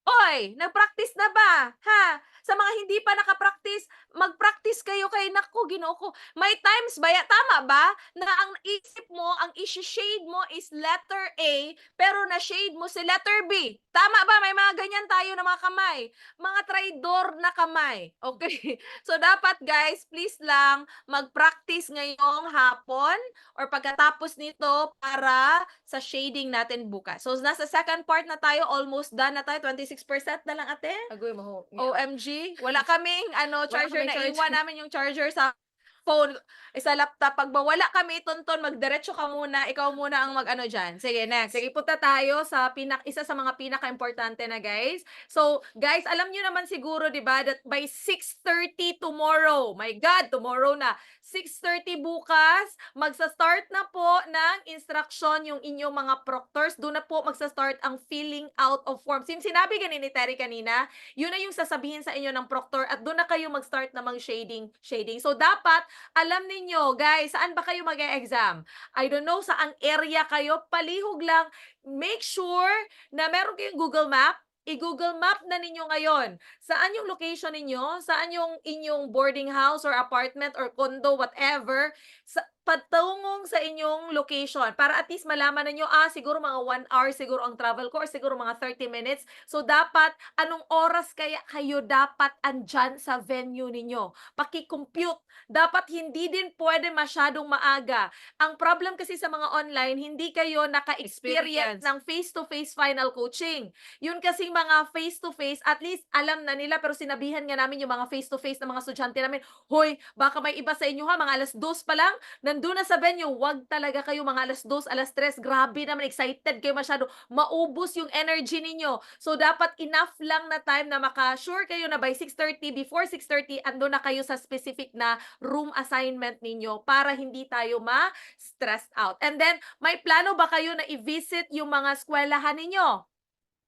[SPEAKER 1] Oy, nag-practice na ba? Ha? Sa mga hindi pa naka-practice, mag-practice kayo kay naku, Ginoo ko. May times ba, tama ba, na ang isip mo, ang i-shade mo is letter A, pero na-shade mo si letter B. Tama ba? May mga ganyan tayo na mga kamay. Mga traidor na kamay. Okay? So, dapat guys, please lang, mag-practice ngayong hapon or pagkatapos nito para sa shading natin bukas. So, nasa second part na tayo, almost done na tayo, 26% na lang ate.
[SPEAKER 2] Agoy mo.
[SPEAKER 1] OMG, wala kaming charger
[SPEAKER 2] kaming
[SPEAKER 1] na
[SPEAKER 2] charger.
[SPEAKER 1] iwan namin yung charger sa phone, sa laptop. Pag wala kami, Tonton, magdiretso ka muna. Ikaw muna ang mag-ano dyan. Sige, next.
[SPEAKER 2] Sige, punta tayo sa isa sa mga pinaka-importante na guys. So, guys, alam niyo naman siguro, 'di ba, that by 6:30 tomorrow, my God, tomorrow na, 6:30 bukas, magsa-start na po ng instruction yung inyong mga proctors. Doon na po magsa-start ang filling out of forms. Yung sinabi ni Terry kanina, yun na yung sasabihin sa inyo ng proctor at doon na kayo mag-start na mag-shading. So, dapat alam ninyo, guys, saan ba kayo mag-e-exam? I don't know, saang area kayo, palihog lang. Make sure na meron kayong Google Map. I-Google Map na ninyo ngayon. Saan yung location ninyo? Saan yung inyong boarding house or apartment or condo, whatever. patungong sa inyong location para at least malaman ninyo, siguro mga 1 hour siguro ang travel ko or siguro mga 30 minutes. So, dapat anong oras kaya kayo dapat andyan sa venue ninyo? Paki-compute. Dapat hindi din pwede masyadong maaga. Ang problem kasi sa mga online, hindi kayo naka-experience
[SPEAKER 1] Experience.
[SPEAKER 2] ng face-to-face final coaching. Yun kasing mga face-to-face, at least alam na nila, pero sinabihan nga namin yung mga face-to-face na mga estudyante namin, hoy, baka may iba sa inyo ha, mga 2:00 pa lang, nandun na sa venue, wag talaga kayo mga 2:00, 3:00, grabe naman, excited kayo masyado, maubos yung energy ninyo. So, dapat enough lang na time na maka-sure kayo na by 6:30, before 6:30, ando na kayo sa specific na room assignment ninyo para hindi tayo ma-stressed out. And then, may plano ba kayo na i-visit yung mga eskwelahan ninyo?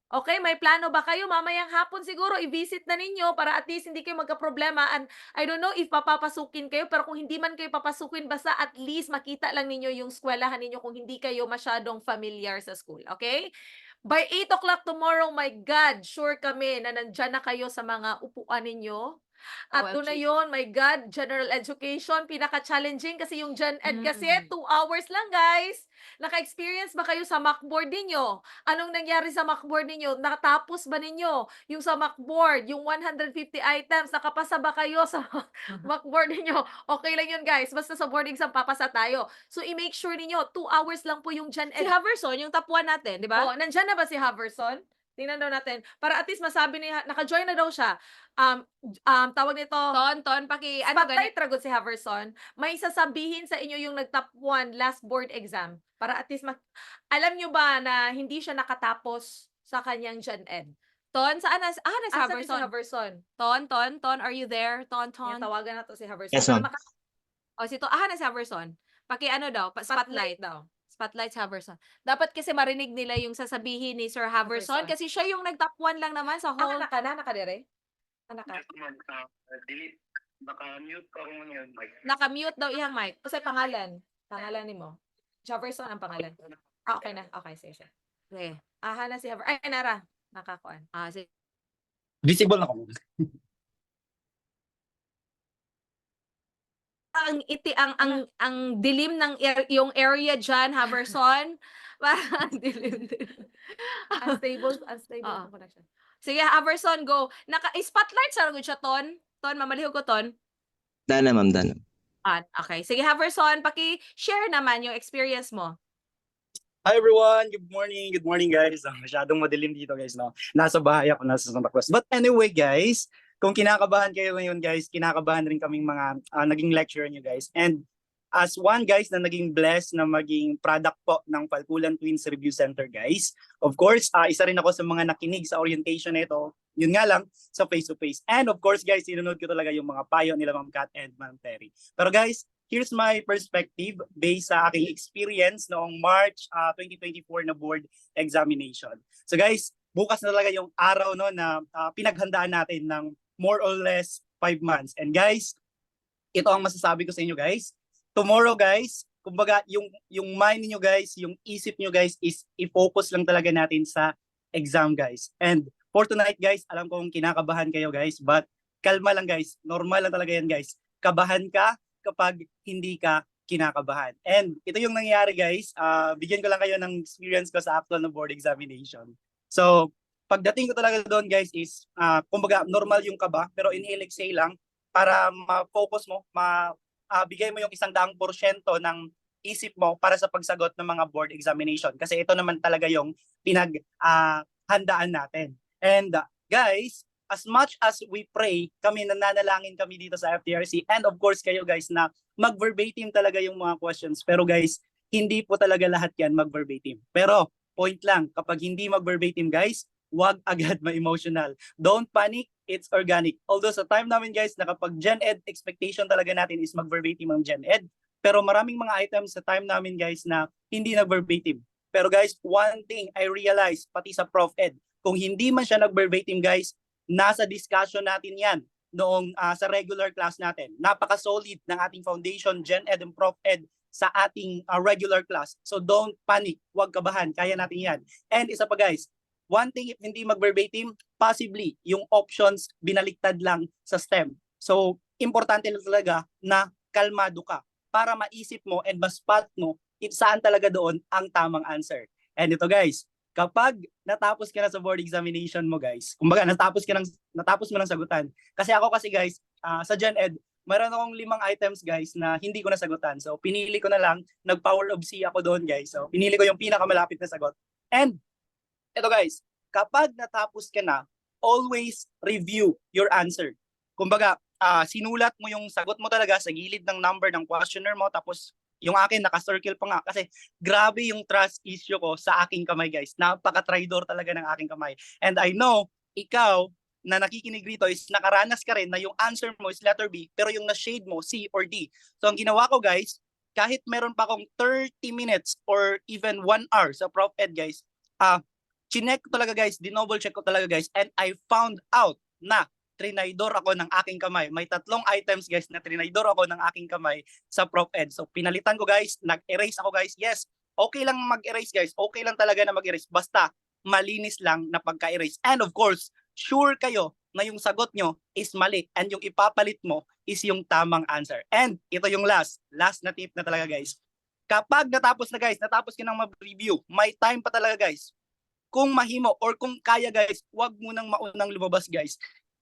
[SPEAKER 2] Okay, may plano ba kayo mamayang hapon siguro i-visit na ninyo para at least hindi kayo magkaproblema, and I don't know if papapasukin kayo, pero kung hindi man kayo papasukin, basta at least makita lang ninyo yung eskwelahan ninyo kung hindi kayo masyadong familiar sa school, okay? By 8 o'clock tomorrow, my God, sure kami na nandyan na kayo sa mga upuan ninyo. At doon na
[SPEAKER 1] OMG.
[SPEAKER 2] yun, my God, general education, pinaka-challenging kasi yung Gen Ed kasi
[SPEAKER 1] Mm.
[SPEAKER 2] 2 hours lang, guys. Naka-experience ba kayo sa mockboard ninyo? Anong nangyari sa mockboard ninyo? Nakatapos ba ninyo yung sa mockboard, yung 150 items, nakapasa ba kayo sa mockboard ninyo? Okay lang yun, guys. Basta sa board exam, papasa tayo. So, i-make sure ninyo, 2 hours lang po yung Gen
[SPEAKER 1] Si
[SPEAKER 2] Ed.
[SPEAKER 1] Haverson, yung top 1 natin, di ba?
[SPEAKER 2] Oh, nandyan na ba si Haverson? Tingnan daw natin. Para at least masabi niya, naka-join na daw siya. Tawag nito,
[SPEAKER 1] Ton, ano
[SPEAKER 2] spotlight ragot si Haverson. May sasabihin sa inyo yung nag-top 1 last board exam. Para at least, alam nyo ba na hindi siya nakatapos sa kanyang Gen Ed?
[SPEAKER 1] Ton, saan na? Na si
[SPEAKER 2] Asan si
[SPEAKER 1] Haverson.
[SPEAKER 2] Haverson?
[SPEAKER 1] Ton, are you there? Ton.
[SPEAKER 2] Yan, tawagan na to si Haverson.
[SPEAKER 3] Yes,
[SPEAKER 2] Para
[SPEAKER 3] ma'am.
[SPEAKER 1] O, na si Haverson. Ano daw,
[SPEAKER 2] Spotlight
[SPEAKER 1] spotlight.
[SPEAKER 2] daw.
[SPEAKER 1] Spotlight si Haverson. Dapat kasi marinig nila yung sasabihin ni Sir Haverson
[SPEAKER 2] Haverson.
[SPEAKER 1] kasi siya yung nag-top 1 lang naman sa whole.
[SPEAKER 2] Nakadere? Naka.
[SPEAKER 3] Delete. Naka-mute ko ngayon.
[SPEAKER 1] Naka-mute daw iyang mic.
[SPEAKER 2] Kasi pangalan ni mo. Haverson ang pangalan. Okay na. Okay, sige.
[SPEAKER 1] Okay.
[SPEAKER 2] Na si Haverson. Ay, nara. Nakakuan.
[SPEAKER 1] Si
[SPEAKER 3] Visible na ko.
[SPEAKER 1] ang dilim ng yung area diyan, Haverson. Parang dilim.
[SPEAKER 2] Unstable
[SPEAKER 1] Oo.
[SPEAKER 2] ang connection.
[SPEAKER 1] Sige, Haverson, go. Spotlight sa gud siya, Ton. Ton, mamalihog ko, Ton.
[SPEAKER 3] Dana, ma'am, dana.
[SPEAKER 1] Okay. Sige, Haverson, paki-share naman yung experience mo.
[SPEAKER 4] Hi everyone, good morning. Good morning guys. Masyadong madilim dito guys, no. Nasa bahay ako, nasa Santa Cruz. But anyway guys, kung kinakabahan kayo ngayon guys, kinakabahan rin kaming mga naging lecturer niyo guys. And as one guys na naging blessed na maging product po ng Falkulan Twins Review Center guys. Of course, isa rin ako sa mga nakinig sa orientation nito. Yun nga lang, sa face-to-face. And of course guys, sinunod ko talaga yung mga payo nila Ma'am Kat and Ma'am Terry. Pero guys, here's my perspective based sa aking experience noong March 2024 na board examination. So guys, bukas na talaga yung araw no na pinaghandaan natin ng more or less 5 months. And guys, ito ang masasabi ko sa inyo guys. Tomorrow guys, kumbaga yung mind niyo guys, yung isip niyo guys is i-focus lang talaga natin sa exam guys. And for tonight guys, alam kong kinakabahan kayo guys, but kalma lang guys. Normal lang talaga yan guys. Kabahan ka kapag hindi ka kinakabahan. And ito yung nangyayari guys, bigyan ko lang kayo ng experience ko sa actual na board examination. So, pagdating ko talaga doon guys is, kumbaga normal yung kaba, pero inhale exhale lang para ma-focus mo, bigay mo yung 100% ng isip mo para sa pagsagot ng mga board examination. Kasi ito naman talaga yung handaan natin. And guys, as much as we pray, kami nananalangin kami dito sa FTRC, and of course kayo guys na mag-verbatim talaga yung mga questions. Pero guys, hindi po talaga lahat yan mag-verbatim. Pero point lang, kapag hindi mag-verbatim guys, wag agad ma-emotional. Don't panic, it's organic. Although sa time namin guys, na kapag Gen Ed, expectation talaga natin is mag-verbatim ang Gen Ed. Pero maraming mga items sa time namin guys na hindi nag-verbatim. Pero guys, one thing I realized, pati sa Prof Ed, kung hindi man siya nag-verbatim guys, nasa discussion natin yan noong sa regular class natin. Napaka-solid ng ating foundation, Gen Ed and Prof Ed sa ating regular class. So don't panic, huwag kabahan, kaya natin yan. And isa pa guys, one thing if hindi mag-verbatim, possibly yung options binaliktad lang sa STEM. So importante lang talaga na kalmado ka. para maisip mo and ma-spot mo saan talaga doon ang tamang answer. And ito guys, kapag natapos ka na sa board examination mo guys, kumbaga natapos mo ng sagutan. Kasi ako guys, sa Gen Ed, meron akong 5 items guys na hindi ko nasagutan. So pinili ko na lang, nag-power of C ako doon guys. So pinili ko yung pinakamalapit na sagot. And ito guys, kapag natapos ka na, always review your answer. Kumbaga, sinulat mo yung sagot mo talaga sa gilid ng number ng questionnaire mo, tapos yung akin naka-circle pa nga kasi grabe yung trust issue ko sa aking kamay guys. Napaka-tridor talaga ng aking kamay. And I know, ikaw na nakikinig rito is nakaranas ka rin na yung answer mo is letter B pero yung na-shade mo C or D. So ang ginawa ko guys, kahit meron pa akong 30 minutes or even 1 hour sa Prof Ed guys, chinek ko talaga guys, dinoble check ko talaga guys, and I found out na trinaydor ako ng aking kamay. May 3 items guys na trinaydor ako ng aking kamay sa Prof Ed. So pinalitan ko guys, nag-erase ako guys. Yes, okay lang mag-erase guys. Okay lang talaga na mag-erase. Basta malinis lang na pagka-erase. And of course, sure kayo na yung sagot nyo is mali and yung ipapalit mo is yung tamang answer. And ito yung last na tip na talaga guys. Kapag natapos na guys, natapos ka ng mag-review, may time pa talaga guys. Kung mahimo or kung kaya guys, wag mo nang maunang lumabas guys.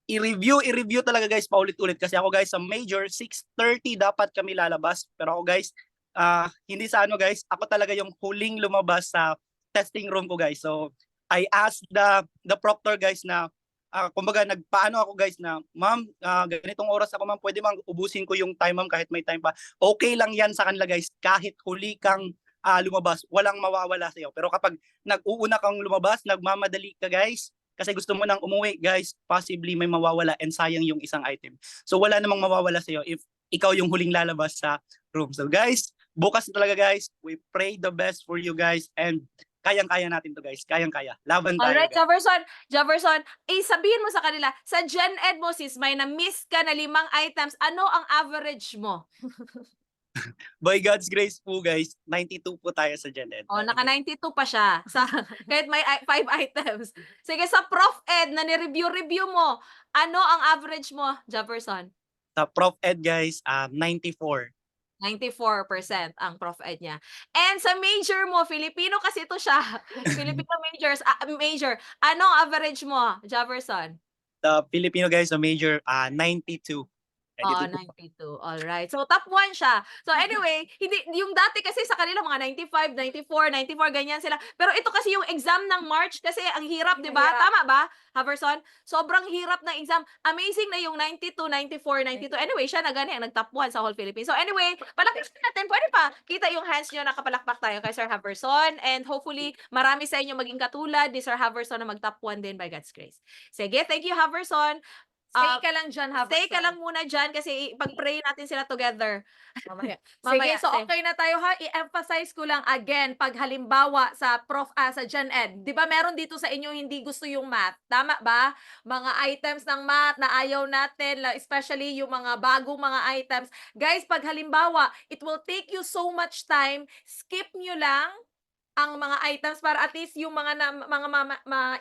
[SPEAKER 4] I-review talaga guys paulit-ulit kasi ako guys sa major 6:30 dapat kami lalabas pero ako guys hindi sa ano guys, ako talaga yung huling lumabas sa testing room ko guys. So I asked the proctor guys na kumbaga nagpaano ako guys na ma'am, ganitong oras ako ma'am, pwede bang ubusin ko yung time ma'am kahit may time pa. Okay lang yan sa kanila guys, kahit huli kang lumabas, walang mawawala sa iyo. Pero kapag nag-uuna kang lumabas, nagmamadali ka guys, kasi gusto mo nang umuwi, guys, possibly may mawawala and sayang yung isang item. So wala namang mawawala sa iyo if ikaw yung huling lalabas sa room. So guys, bukas na talaga guys, we pray the best for you guys and kayang-kaya natin to guys. Kayang-kaya. Laban tayo.
[SPEAKER 1] Alright,
[SPEAKER 4] Guys.
[SPEAKER 1] Jefferson, sabihin mo sa kanila, sa Gen Ed mo sis, may na-miss ka na 5 items, ano ang average mo?
[SPEAKER 4] By God's grace po guys, 92 po tayo sa Gen Ed.
[SPEAKER 1] Oh, naka 92 pa siya. Sa kahit may 5 items. Sige, sa Prof Ed na ni-review mo, ano ang average mo, Jefferson?
[SPEAKER 4] Sa Prof Ed guys, 94.
[SPEAKER 1] 94% ang Prof Ed niya. And sa major mo, Filipino kasi ito siya. Filipino major. Ano ang average mo, Jefferson?
[SPEAKER 4] Sa Filipino guys, sa major, 92.
[SPEAKER 1] Oo, 92. Alright. So, top 1 siya. So, anyway, hindi, yung dati kasi sa kanila mga 95, 94, ganyan sila. Pero ito kasi yung exam ng March kasi ang hirap, di ba?
[SPEAKER 2] Hirap.
[SPEAKER 1] Tama ba, Haverson? Sobrang hirap ng exam. Amazing na yung 92, 94, 92. Anyway, siya na gani, nag-top 1 sa whole Philippines. So, anyway, palakpakan natin. Pwede pa. Kita yung hands nyo, nakapalakpak tayo kay Sir Haverson. And hopefully, marami sa inyo maging katulad ni Sir Haverson na mag-top 1 din by God's grace. Sige, thank you, Haverson.
[SPEAKER 2] Stay ka lang dyan, Haverson.
[SPEAKER 1] Stay ka lang muna dyan kasi pag-pray natin sila together.
[SPEAKER 2] Mamaya.
[SPEAKER 1] Mamaya,
[SPEAKER 2] Sige, so
[SPEAKER 1] sige.
[SPEAKER 2] okay na tayo ha. I-emphasize ko lang again, pag halimbawa sa sa Gen Ed, di ba meron dito sa inyo hindi gusto yung math? Tama ba? Mga items ng math na ayaw natin, especially yung mga bagong mga items. Guys, pag halimbawa, it will take you so much time, skip nyo lang ang mga items para at least yung mga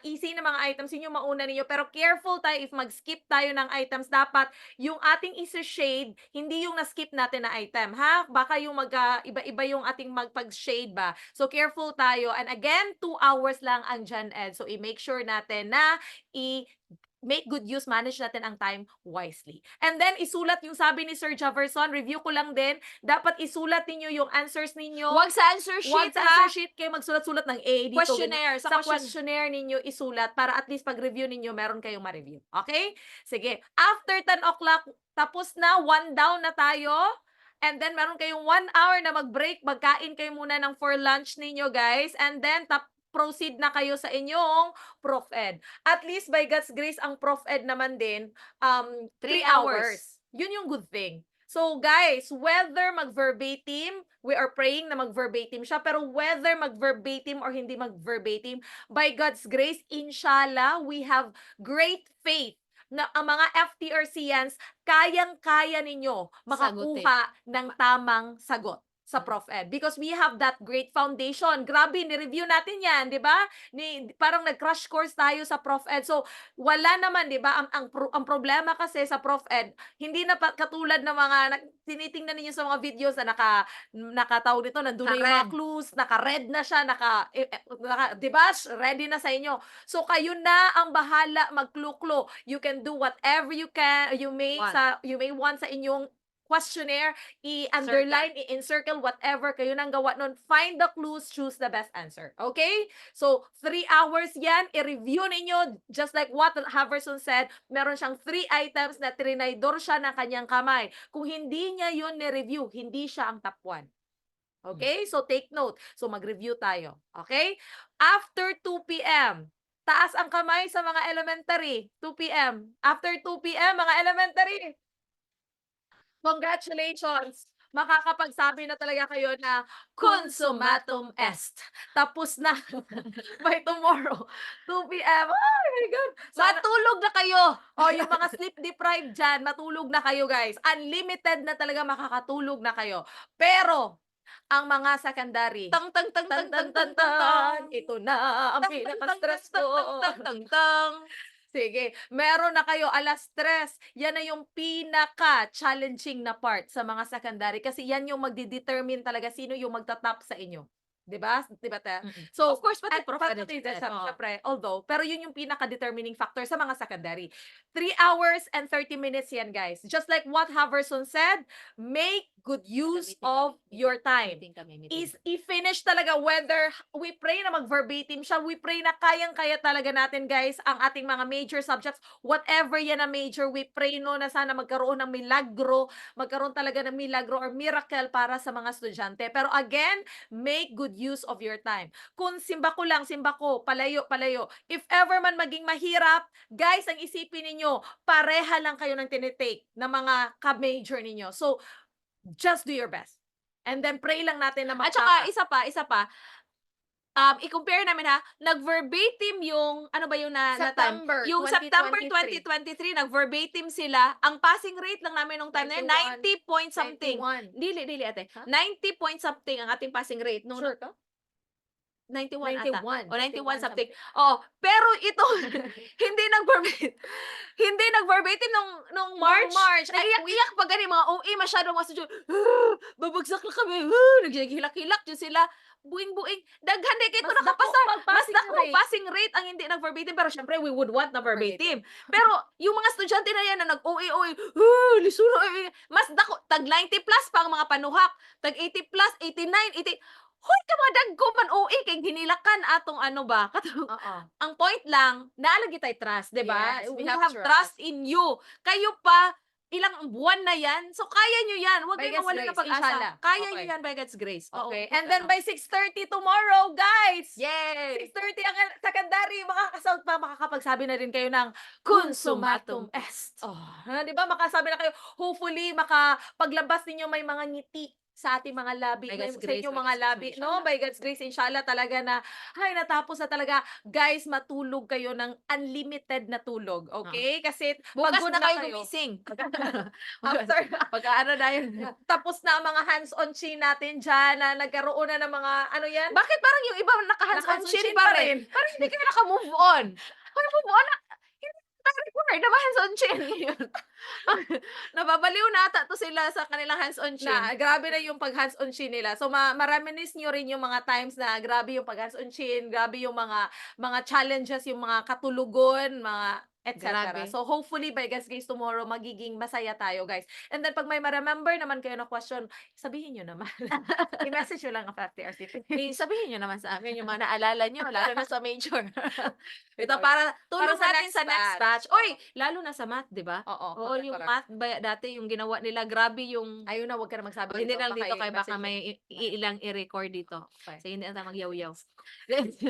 [SPEAKER 2] easy na mga items yun yung mauna niyo, pero careful tayo if mag-skip tayo ng items, dapat yung ating isa-shade hindi yung na-skip natin na item, ha? Baka yung iba-iba yung ating magpag-shade ba, so careful tayo. And again, 2 hours lang ang Gen Ed, so i-make sure natin na make good use, manage natin ang time wisely. And then, isulat yung sabi ni Sir Jefferson, review ko lang din, dapat isulat ninyo yung answers ninyo.
[SPEAKER 1] Huwag sa answer
[SPEAKER 2] Huwag
[SPEAKER 1] sheet,
[SPEAKER 2] sa
[SPEAKER 1] ha?
[SPEAKER 2] answer sheet kayo magsulat-sulat ng A dito.
[SPEAKER 1] Questionnaire.
[SPEAKER 2] Sa questionnaire ninyo isulat para at least pag-review ninyo, meron kayong ma-review. Okay? Sige. After 10 o'clock, tapos na, 1 down na tayo. And then, meron kayong 1 hour na mag-break. Magkain kayo muna ng for lunch ninyo, guys. And then, proceed na kayo sa inyong Prof Ed. At least by God's grace, ang Prof Ed naman din, 3 hours. Yun yung good thing. So guys, whether mag-verbatim, we are praying na mag-verbatim siya, pero whether mag-verbatim or hindi mag-verbatim, by God's grace, inshallah, we have great faith na ang mga FTRCians, kayang-kaya ninyo makakuha ng tamang sagot. sa Prof Ed because we have that great foundation. Grabe, ni-review natin yan, di ba? Parang nag-crash course tayo sa Prof Ed. So, wala naman, di ba? Ang problema kasi sa Prof Ed, hindi na katulad ng mga tinitingnan ninyo sa mga videos na nakatawag dito, nandun na yung mga
[SPEAKER 1] Naka-red.
[SPEAKER 2] clues, naka-red na siya, di ba? Ready na sa inyo. So, kayo na ang bahala mag-clue-clue. You can do whatever you can, you may want sa inyong questionnaire, i-underline, i-encircle, whatever kayo nang gawa nun. Find the clues, choose the best answer. Okay? So, 3 hours yan. I-review ninyo, just like what Haverson said, meron siyang 3 items na trinidor siya ng kanyang kamay. Kung hindi niya yun ni-review, hindi siya ang top 1. Okay? So, take note. So, mag-review tayo. Okay? After 2 p.m., taas ang kamay sa mga elementary. 2 p.m. After 2 p.m., mga elementary, congratulations! Makakapagsabi na talaga kayo na consummatum est. Tapos na by tomorrow, 2 p.m. Oh my God!
[SPEAKER 1] Matulog na kayo!
[SPEAKER 2] Oh, yung mga sleep deprived dyan, matulog na kayo, guys. Unlimited na talaga makakatulog na kayo. Pero, ang mga secondary,
[SPEAKER 1] Tang tang tang tang tang tang tang.
[SPEAKER 2] ito na ang pinaka-stress ko.
[SPEAKER 1] Tang tang tang.
[SPEAKER 2] Sige, meron na kayo 3:00. Yan na yung pinaka-challenging na part sa mga secondary kasi yan yung magdi-determine talaga sino yung magta-top sa inyo. 'Di ba? 'Di ba, te? So,
[SPEAKER 1] Of course, pati
[SPEAKER 2] at
[SPEAKER 1] Prof Ed.
[SPEAKER 2] syempre, although, pero yun yung pinaka-determining factor sa mga secondary. 3 hours and 30 minutes yan, guys. Just like what Haverson said, make good use of your time. I-finish talaga whether we pray na mag-verbatim siya, we pray na kayang-kaya talaga natin, guys, ang ating mga major subjects, whatever yan na major, we pray no na sana magkaroon ng milagro, magkaroon talaga ng milagro or miracle para sa mga estudyante. Pero again, make good use of your time. Kung simba ko, palayo. If ever man maging mahirap, guys, ang isipin ninyo, pareha lang kayo ng tinitake ng mga ka-major ninyo. So, just do your best. And then pray lang natin na
[SPEAKER 1] At saka, isa pa, i-compare namin ha, nag-verbatim yung, ano ba yung na time?
[SPEAKER 2] September
[SPEAKER 1] Yung September
[SPEAKER 2] 2023.
[SPEAKER 1] 2023, nag-verbatim sila. Ang passing rate lang namin nung time na yun, 90 point something.
[SPEAKER 2] 91.
[SPEAKER 1] Dili ate.
[SPEAKER 2] Huh?
[SPEAKER 1] 90 point something ang ating passing rate. Nung,
[SPEAKER 2] Sure ka?
[SPEAKER 1] 91 ata.
[SPEAKER 2] 91.
[SPEAKER 1] O 91 something. Oh, pero ito hindi nag-verbatim nung March.
[SPEAKER 2] March.
[SPEAKER 1] Ay, iyak pa gani mga OA masyadong mga studyo. Babagsak na kami. Naghilak-hilak dyan sila. Buing-buing. Daghan di kito
[SPEAKER 2] Mas
[SPEAKER 1] nakapasa.
[SPEAKER 2] dako pag
[SPEAKER 1] Mas
[SPEAKER 2] passing
[SPEAKER 1] dako
[SPEAKER 2] rate.
[SPEAKER 1] passing rate ang hindi nag-verbatim. Pero syempre, we would want na verbatim. Pero yung mga estudyante na yan na nag-OA, lisuro, mas dako. Tag 90 plus pa ang mga panuhak. Tag 80 plus, 89, 80. Hoy, ka mga dagko man OA kay hinilakan atong ano ba?
[SPEAKER 2] Oo.
[SPEAKER 1] Ang point lang, naalagi tayo trust, 'di ba?
[SPEAKER 2] Yes,
[SPEAKER 1] we
[SPEAKER 2] we
[SPEAKER 1] have
[SPEAKER 2] have
[SPEAKER 1] trust in you. Kayo pa ilang buwan na yan. So kaya nyo yan. Huwag
[SPEAKER 2] By
[SPEAKER 1] kayong
[SPEAKER 2] God's
[SPEAKER 1] mawala ng
[SPEAKER 2] grace,
[SPEAKER 1] pag-asa.
[SPEAKER 2] inshallah.
[SPEAKER 1] Kaya
[SPEAKER 2] Okay.
[SPEAKER 1] nyo yan by God's grace. Oo.
[SPEAKER 2] Okay. And then by 6:30 tomorrow, guys!
[SPEAKER 1] Yay!
[SPEAKER 2] 6:30 ang secondary, makakapagsabi na rin kayo ng
[SPEAKER 1] Consummatum
[SPEAKER 2] consummatum est. Oh, di ba? Makasabi na kayo, hopefully, makapaglabas ninyo may mga ngiti sa ating mga labi,
[SPEAKER 1] By God's
[SPEAKER 2] sa
[SPEAKER 1] grace,
[SPEAKER 2] inyong
[SPEAKER 1] by
[SPEAKER 2] mga
[SPEAKER 1] God's
[SPEAKER 2] labi,
[SPEAKER 1] grace,
[SPEAKER 2] no? By God's grace, inshallah talaga na, ay, natapos na talaga. Guys, matulog kayo ng unlimited na tulog, okay? Kasi,
[SPEAKER 1] Bukas
[SPEAKER 2] pagod
[SPEAKER 1] na kayo gumising.
[SPEAKER 2] After,
[SPEAKER 1] Pagka ano na yun.
[SPEAKER 2] tapos na ang mga hands-on chin natin dyan, na nagkaroon na ng mga, ano yan?
[SPEAKER 1] Bakit parang yung iba naka-hands on
[SPEAKER 2] Naka-hands-on
[SPEAKER 1] chin
[SPEAKER 2] chin
[SPEAKER 1] pa
[SPEAKER 2] pa
[SPEAKER 1] rin? Parang hindi kayo naka-move on. Parang move on na. Hindi na-record na ba hands on chin? Nababaliw na ata to sila sa kanilang hands on chin.
[SPEAKER 2] Na grabe na yung pag hands-on chin nila. So maraminis nyo rin yung mga times na grabe yung pag hands-on chin, grabe yung mga challenges, yung mga katulugon, mga etc.
[SPEAKER 1] Grabe.
[SPEAKER 2] So hopefully by God's grace tomorrow magiging masaya tayo, guys. And then pag may ma-remember naman kayo na question, sabihin nyo naman. I-message nyo lang ang FTRCP.
[SPEAKER 1] Sabihin nyo naman sa akin yung mga naalala nyo, lalo na sa major. Ito, para tulong
[SPEAKER 2] Para sa
[SPEAKER 1] natin
[SPEAKER 2] next
[SPEAKER 1] sa next batch.
[SPEAKER 2] batch.
[SPEAKER 1] Oy, lalo na sa math, di ba?
[SPEAKER 2] Oo.
[SPEAKER 1] Oo, yung math, dati yung ginawa nila, grabe yung...
[SPEAKER 2] Ayun na, wag ka na magsabi.
[SPEAKER 1] hindi lang dito kay
[SPEAKER 2] i-message
[SPEAKER 1] baka
[SPEAKER 2] mo.
[SPEAKER 1] may ilang i-record dito.
[SPEAKER 2] Okay.
[SPEAKER 1] So, hindi na tayo magyaw-yaw.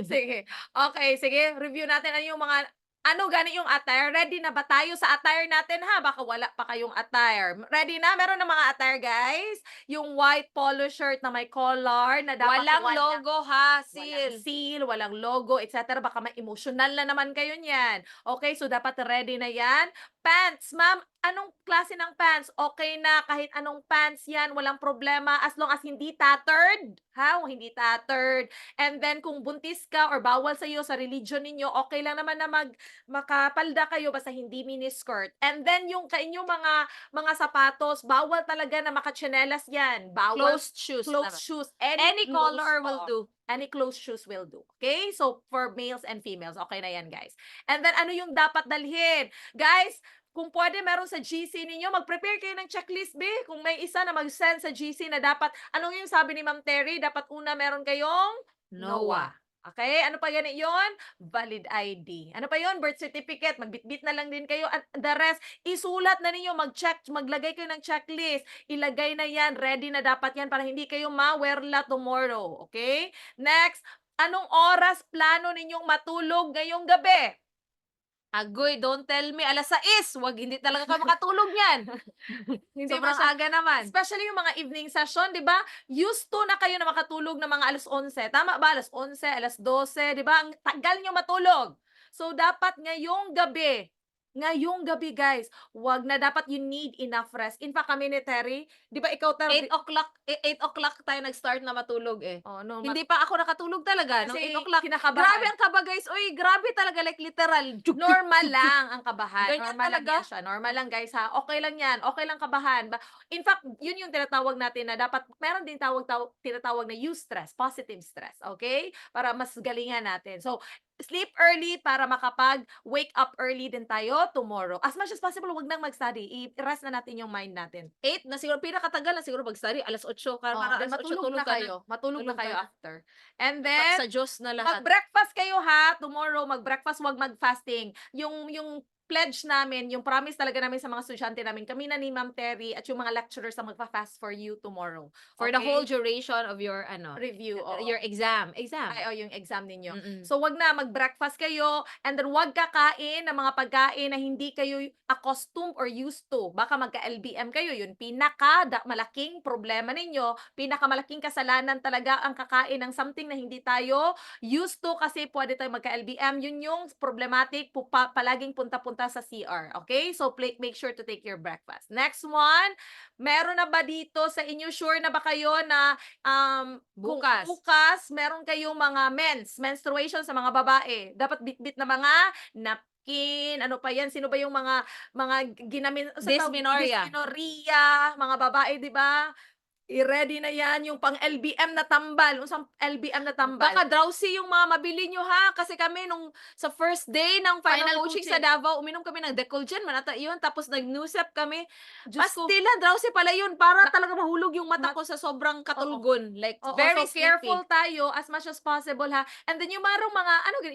[SPEAKER 2] Sige. Okay, sige. Review natin ano yung mga gani yung attire. Ready na ba tayo sa attire natin ha? Baka wala pa kayong attire. Ready na? Meron na mga attire, guys. Yung white polo shirt na may collar na dapat
[SPEAKER 1] Walang
[SPEAKER 2] wala-
[SPEAKER 1] logo ha,
[SPEAKER 2] Walang
[SPEAKER 1] seal.
[SPEAKER 2] seal, walang logo, etc. Baka may emotional na naman kayo niyan. Okay, so dapat ready na yan. Pants, ma'am, anong klase ng pants? Okay na kahit anong pants yan, walang problema as long as hindi tattered, ha? Hindi tattered. And then kung buntis ka or bawal sa iyo sa religion ninyo, okay lang naman na makapalda kayo basta hindi miniskirt. And then yung kainyong mga sapatos, bawal talaga na makatsinelas yan. Bawal
[SPEAKER 1] Closed shoes.
[SPEAKER 2] closed
[SPEAKER 1] tama.
[SPEAKER 2] shoes.
[SPEAKER 1] Any
[SPEAKER 2] closed-
[SPEAKER 1] color will
[SPEAKER 2] oo.
[SPEAKER 1] do.
[SPEAKER 2] Any closed shoes will do. Okay? So, for males and females, okay na yan, guys. And then, ano yung dapat dalhin? Guys, kung pwede meron sa GC ninyo, mag-prepare kayo ng checklist, be. Kung may isa na mag-send sa GC na dapat, anong yung sabi ni Ma'am Terry? Dapat una meron kayong
[SPEAKER 1] NOAA.
[SPEAKER 2] Okay? Ano pa ganit yon? Valid ID. Ano pa yon? Birth certificate. Magbitbit na lang din kayo. At the rest, isulat na ninyo. Mag-check. Maglagay kayo ng checklist. Ilagay na yan. Ready na dapat yan para hindi kayo mawerla tomorrow. Okay? Next, anong oras plano ninyong matulog ngayong gabi?
[SPEAKER 1] Agoy, don't tell me. Alas 6. Wag, hindi talaga ka makatulog yan. Hindi
[SPEAKER 2] Sobrang
[SPEAKER 1] masaga naman.
[SPEAKER 2] Especially yung mga evening session, di ba? Used to na kayo na makatulog ng mga alas 11. Tama ba? Alas 11, alas 12, di ba? Ang tagal nyo matulog. So, dapat ngayong gabi, guys, wag na dapat you need enough rest. In fact, kami ni Terry, di ba ikaw,
[SPEAKER 1] 8 o'clock tayo nag-start na matulog eh.
[SPEAKER 2] Oh, no,
[SPEAKER 1] Hindi pa ako nakatulog talaga. Nung
[SPEAKER 2] kasi
[SPEAKER 1] 8 o'clock.
[SPEAKER 2] kinakabahan.
[SPEAKER 1] Grabe ang kaba, guys. Uy, grabe talaga. Like, literal.
[SPEAKER 2] Normal lang ang kabahan.
[SPEAKER 1] Ganyan
[SPEAKER 2] Normal lang
[SPEAKER 1] talaga?
[SPEAKER 2] yan siya. Normal lang, guys, ha? Okay lang yan. Okay lang kabahan. In fact, yun yung tinatawag natin na dapat, meron din tinatawag na eustress, positive stress. Okay? Para mas galingan natin. So, sleep early para makapag-wake up early din tayo tomorrow. As much as possible, wag nang mag-study. I-rest na natin yung mind natin.
[SPEAKER 1] 8 na siguro. Pinakatagal na siguro mag-study. Alas 8. Para
[SPEAKER 2] Then
[SPEAKER 1] alas 8
[SPEAKER 2] matulog
[SPEAKER 1] tulog
[SPEAKER 2] na
[SPEAKER 1] ka
[SPEAKER 2] kayo. Matulog na
[SPEAKER 1] Tulog
[SPEAKER 2] kayo
[SPEAKER 1] ka na.
[SPEAKER 2] after. And
[SPEAKER 1] na.
[SPEAKER 2] then,
[SPEAKER 1] Sa Diyos na lahat.
[SPEAKER 2] mag-breakfast kayo ha, tomorrow, mag-breakfast, wag mag-fasting. Yung pledge namin, yung promise talaga namin sa mga estudyante namin, kami na ni Ma'am Terry at yung mga lecturers na magpa-fast for you tomorrow.
[SPEAKER 1] For the
[SPEAKER 2] Okay?
[SPEAKER 1] whole duration of your,
[SPEAKER 2] Review. oo.
[SPEAKER 1] your exam.
[SPEAKER 2] Ay, yung exam ninyo.
[SPEAKER 1] Mm-mm.
[SPEAKER 2] So, wag na, mag-breakfast kayo, and then wag kakain ng mga pagkain na hindi kayo accustomed or used to. Baka magka-LBM kayo, yun malaking problema ninyo, pinakamalaking kasalanan talaga ang kakain ng something na hindi tayo used to kasi pwede tayo magka-LBM. Yun yung problematic, palaging punta-punta sa CR. Okay? So, make sure to take your breakfast. Next one, meron na ba dito sa inyo, sure na ba kayo na kung
[SPEAKER 1] Bukas.
[SPEAKER 2] bukas, meron kayong mga menstruation sa mga babae. Dapat bitbit na mga napkin, ano pa yan? Sino ba yung mga
[SPEAKER 1] Dysmenorrhea.
[SPEAKER 2] dysmenorrhea, mga babae, di ba? I-ready na yan yung pang LBM na tambal. Usang LBM na tambal.
[SPEAKER 1] Baka drowsy yung mga mabili nyo ha. Kasi kami nung sa first day ng final,
[SPEAKER 2] Final
[SPEAKER 1] coaching
[SPEAKER 2] coaching.
[SPEAKER 1] sa Davao, uminom kami ng Decolgen, manata yun. Tapos nag-nusap kami.
[SPEAKER 2] Diyos ko.
[SPEAKER 1] Pastilan, drowsy pala yun. Para talaga mahulog yung mata ko sa sobrang katulgon. Like,
[SPEAKER 2] Oo,
[SPEAKER 1] very
[SPEAKER 2] so careful
[SPEAKER 1] sleepy.
[SPEAKER 2] tayo as much as possible ha. And then yung marong mga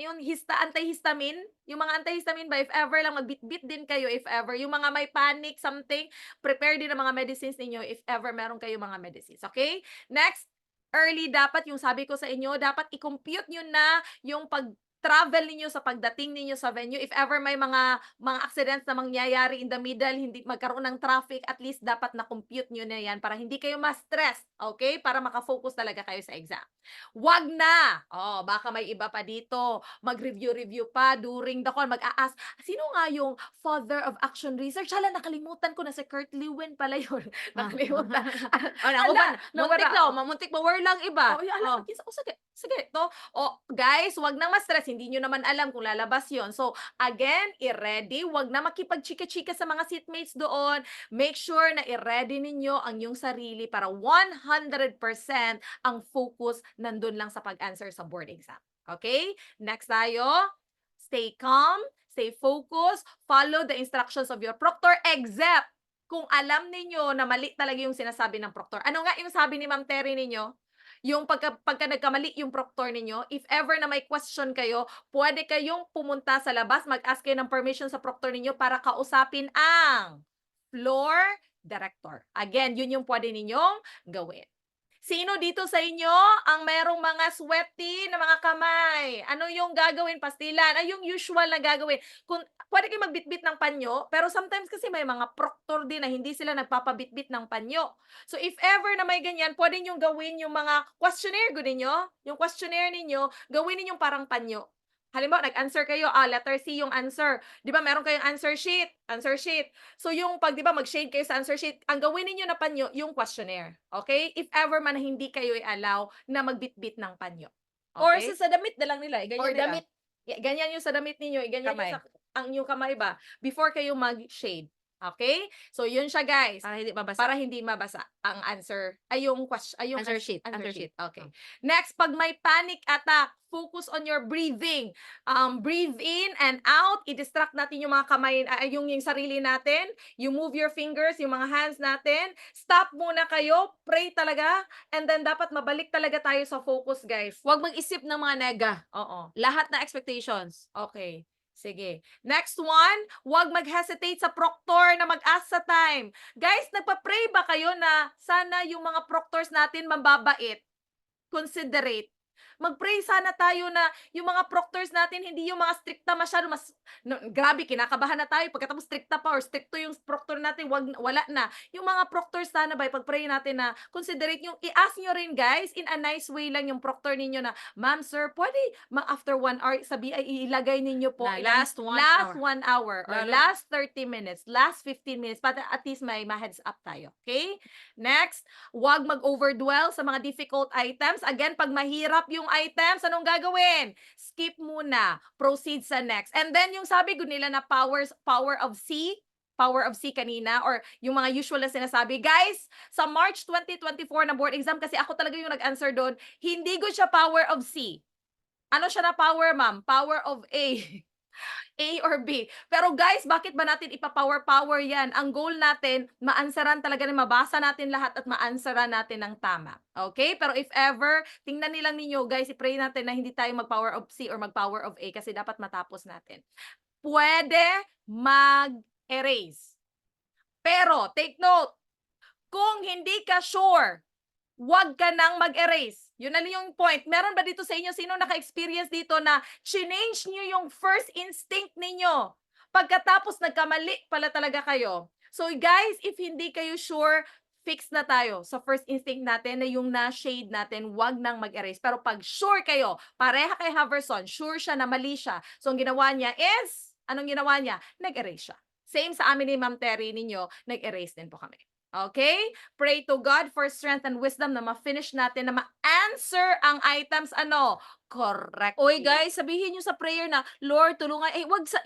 [SPEAKER 2] yung antihistamine, yung mga antihistamine ba if ever lang magbitbit din kayo if ever. Yung mga may panic something, prepare din ang mga medicines ninyo if ever meron kayo mga medicines. Okay? Next, early dapat yung sabi ko sa inyo, dapat i-compute nyo na yung travel ninyo sa pagdating ninyo sa venue. If ever may mga accidents na mangyayari in the middle, hindi magkaroon ng traffic, at least dapat na-compute nyo na yan para hindi kayo ma-stress, okay? Para makafocus talaga kayo sa exam. Wag na! Oh, baka may iba pa dito. Mag-review pa during the call. Mag-a-ask, sino nga yung father of action research? Hala, nakalimutan ko na si Kurt Lewin pala yun. Nakalimutan.
[SPEAKER 1] Naku
[SPEAKER 2] Ala,
[SPEAKER 1] ba? Muntik
[SPEAKER 2] nawala.
[SPEAKER 1] daw. Mamuntik mawar lang iba.
[SPEAKER 2] Oh, alam, sige, to. Guys, wag nang ma-stress. Hindi nyo naman alam kung lalabas yon. So, again, i-ready. Wag na makipag-chika-chika sa mga seatmates doon. Make sure na i-ready ninyo ang yung sarili para 100% ang focus nandun lang sa pag-answer sa board exam. Okay? Next tayo. Stay calm, stay focused, follow the instructions of your proctor, except kung alam ninyo na mali talaga yung sinasabi ng proctor. Ano nga yung sabi ni Ma'am Terry ninyo? Yung pagka nagkamali yung proctor ninyo, if ever na may question kayo, pwede kayong pumunta sa labas, mag-ask kayo ng permission sa proctor ninyo para kausapin ang floor director. Again, yun yung pwede ninyong gawin. Sino dito sa inyo ang merong mga sweaty na mga kamay? Ano yung gagawin, pastilan? Ay, yung usual na gagawin. Kung pwede kayo magbitbit ng panyo, pero sometimes kasi may mga proctor din na hindi sila nagpapabitbit ng panyo. So if ever na may ganyan, pwede nyo gawin yung mga questionnaire, gawin nyo. Yung questionnaire ninyo, gawin ninyong parang panyo. halimbawa, nag-answer kayo, letter C yung answer. Di ba, meron kayong answer sheet. So, yung pag, di ba, mag-shade kayo sa answer sheet, ang gawin ninyo na panyo, yung questionnaire. Okay? If ever man hindi kayo i-allow na magbitbit ng panyo.
[SPEAKER 1] Or
[SPEAKER 2] Okay?
[SPEAKER 1] sa damit na lang nila, ganyan
[SPEAKER 2] Or
[SPEAKER 1] nila.
[SPEAKER 2] damit. Ganyan yung sa damit ninyo, ganyan
[SPEAKER 1] Kamay.
[SPEAKER 2] yung sa ang inyong kamay ba before kayo mag-shade. Okay? So yun siya, guys.
[SPEAKER 1] Para hindi mabasa.
[SPEAKER 2] Para hindi mabasa ang answer ay yung question, ay yung
[SPEAKER 1] Answer sheet.
[SPEAKER 2] answer
[SPEAKER 1] Answer
[SPEAKER 2] sheet.
[SPEAKER 1] sheet.
[SPEAKER 2] Okay. Next, pag may panic attack, focus on your breathing. Breathe in and out. I-distract natin yung mga kamay, yung sarili natin. You move your fingers, yung mga hands natin. Stop muna kayo. Pray talaga. And then dapat mabalik talaga tayo sa focus, guys.
[SPEAKER 1] Huwag mag-isip ng mga nega.
[SPEAKER 2] Oo.
[SPEAKER 1] Lahat na expectations.
[SPEAKER 2] Okay. Sige. Next one, huwag mag-hesitate sa proctor na mag-ask sa time. Guys, nagpa-pray ba kayo na sana yung mga proctors natin mababait, considerate? Mag-pray sana tayo na yung mga proctors natin, hindi yung mga stricta masyado, grabe, kinakabahan na tayo, pagkatapos stricta pa or stricto yung proctor natin, wala na. Yung mga proctors sana ba, pag-pray natin na considerate yung, i-ask nyo rin guys, in a nice way lang yung proctor ninyo na, ma'am, sir, pwede, after 1 hour, ilagay ninyo po,
[SPEAKER 1] Na last 1
[SPEAKER 2] last
[SPEAKER 1] hour.
[SPEAKER 2] 1 hour, or
[SPEAKER 1] Lalo-
[SPEAKER 2] last 30 minutes, last 15 minutes, para at least may heads up tayo. Okay? Next, huwag mag-overdwell sa mga difficult items. Again, pag mahirap yung items, anong gagawin? Skip muna. Proceed sa next. And then, yung sabi ko nila na power of C kanina, or yung mga usual na sinasabi, guys, sa March 2024 na board exam, kasi ako talaga yung nag-answer doon, hindi ko siya power of C. Ano siya na power, ma'am? Power of A. A or B. Pero guys, bakit ba natin ipa-power yan? Ang goal natin, maansaran talaga na mabasa natin lahat at maansaran natin ng tama. Okay? Pero if ever, tingnan nilang ninyo, guys, i-pray natin na hindi tayo mag-power of C or mag-power of A kasi dapat matapos natin. Pwede mag-erase. Pero, take note, kung hindi ka sure, huwag ka nang mag-erase. Yun na yung point. Meron ba dito sa inyo, sino naka-experience dito na change nyo yung first instinct ninyo? Pagkatapos nagkamali pala talaga kayo. So guys, if hindi kayo sure, fix na tayo sa first instinct natin na yung na-shade natin, huwag nang mag-erase. Pero pag sure kayo, pareha kay Haverson, sure siya na mali siya. So ang ginawa niya is, anong ginawa niya? Nag-erase siya. Same sa amin ni Ma'am Terry ninyo, nag-erase din po kami. Okay? Pray to God for strength and wisdom na ma-finish natin, na ma-answer ang items, correct.
[SPEAKER 1] Oy guys, sabihin nyo sa prayer na, Lord, tulungan,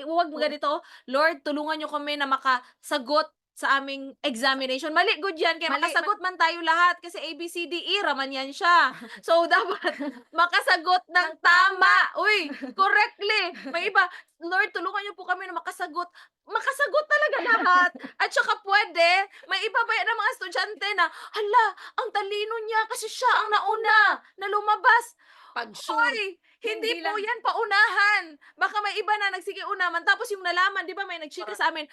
[SPEAKER 1] wag mo ganito, Lord, tulungan nyo kami na makasagot sa aming examination. Mali, good yan. Kaya
[SPEAKER 2] Mali,
[SPEAKER 1] makasagot man tayo lahat kasi A, B, C, D, E, raman yan siya. So, dapat makasagot ng tama. Uy, correctly. May iba, Lord, tulungan niyo po kami na makasagot. Makasagot talaga lahat. At saka pwede, may iba ba yan ng mga estudyante na, hala, ang talino niya kasi siya ang nauna na lumabas.
[SPEAKER 2] Pag sure.
[SPEAKER 1] Oy, hindi
[SPEAKER 2] Hindi
[SPEAKER 1] po
[SPEAKER 2] lang-
[SPEAKER 1] yan paunahan. Baka may iba na nagsige unaman. Tapos yung nalaman, di ba may nagchika sa amin,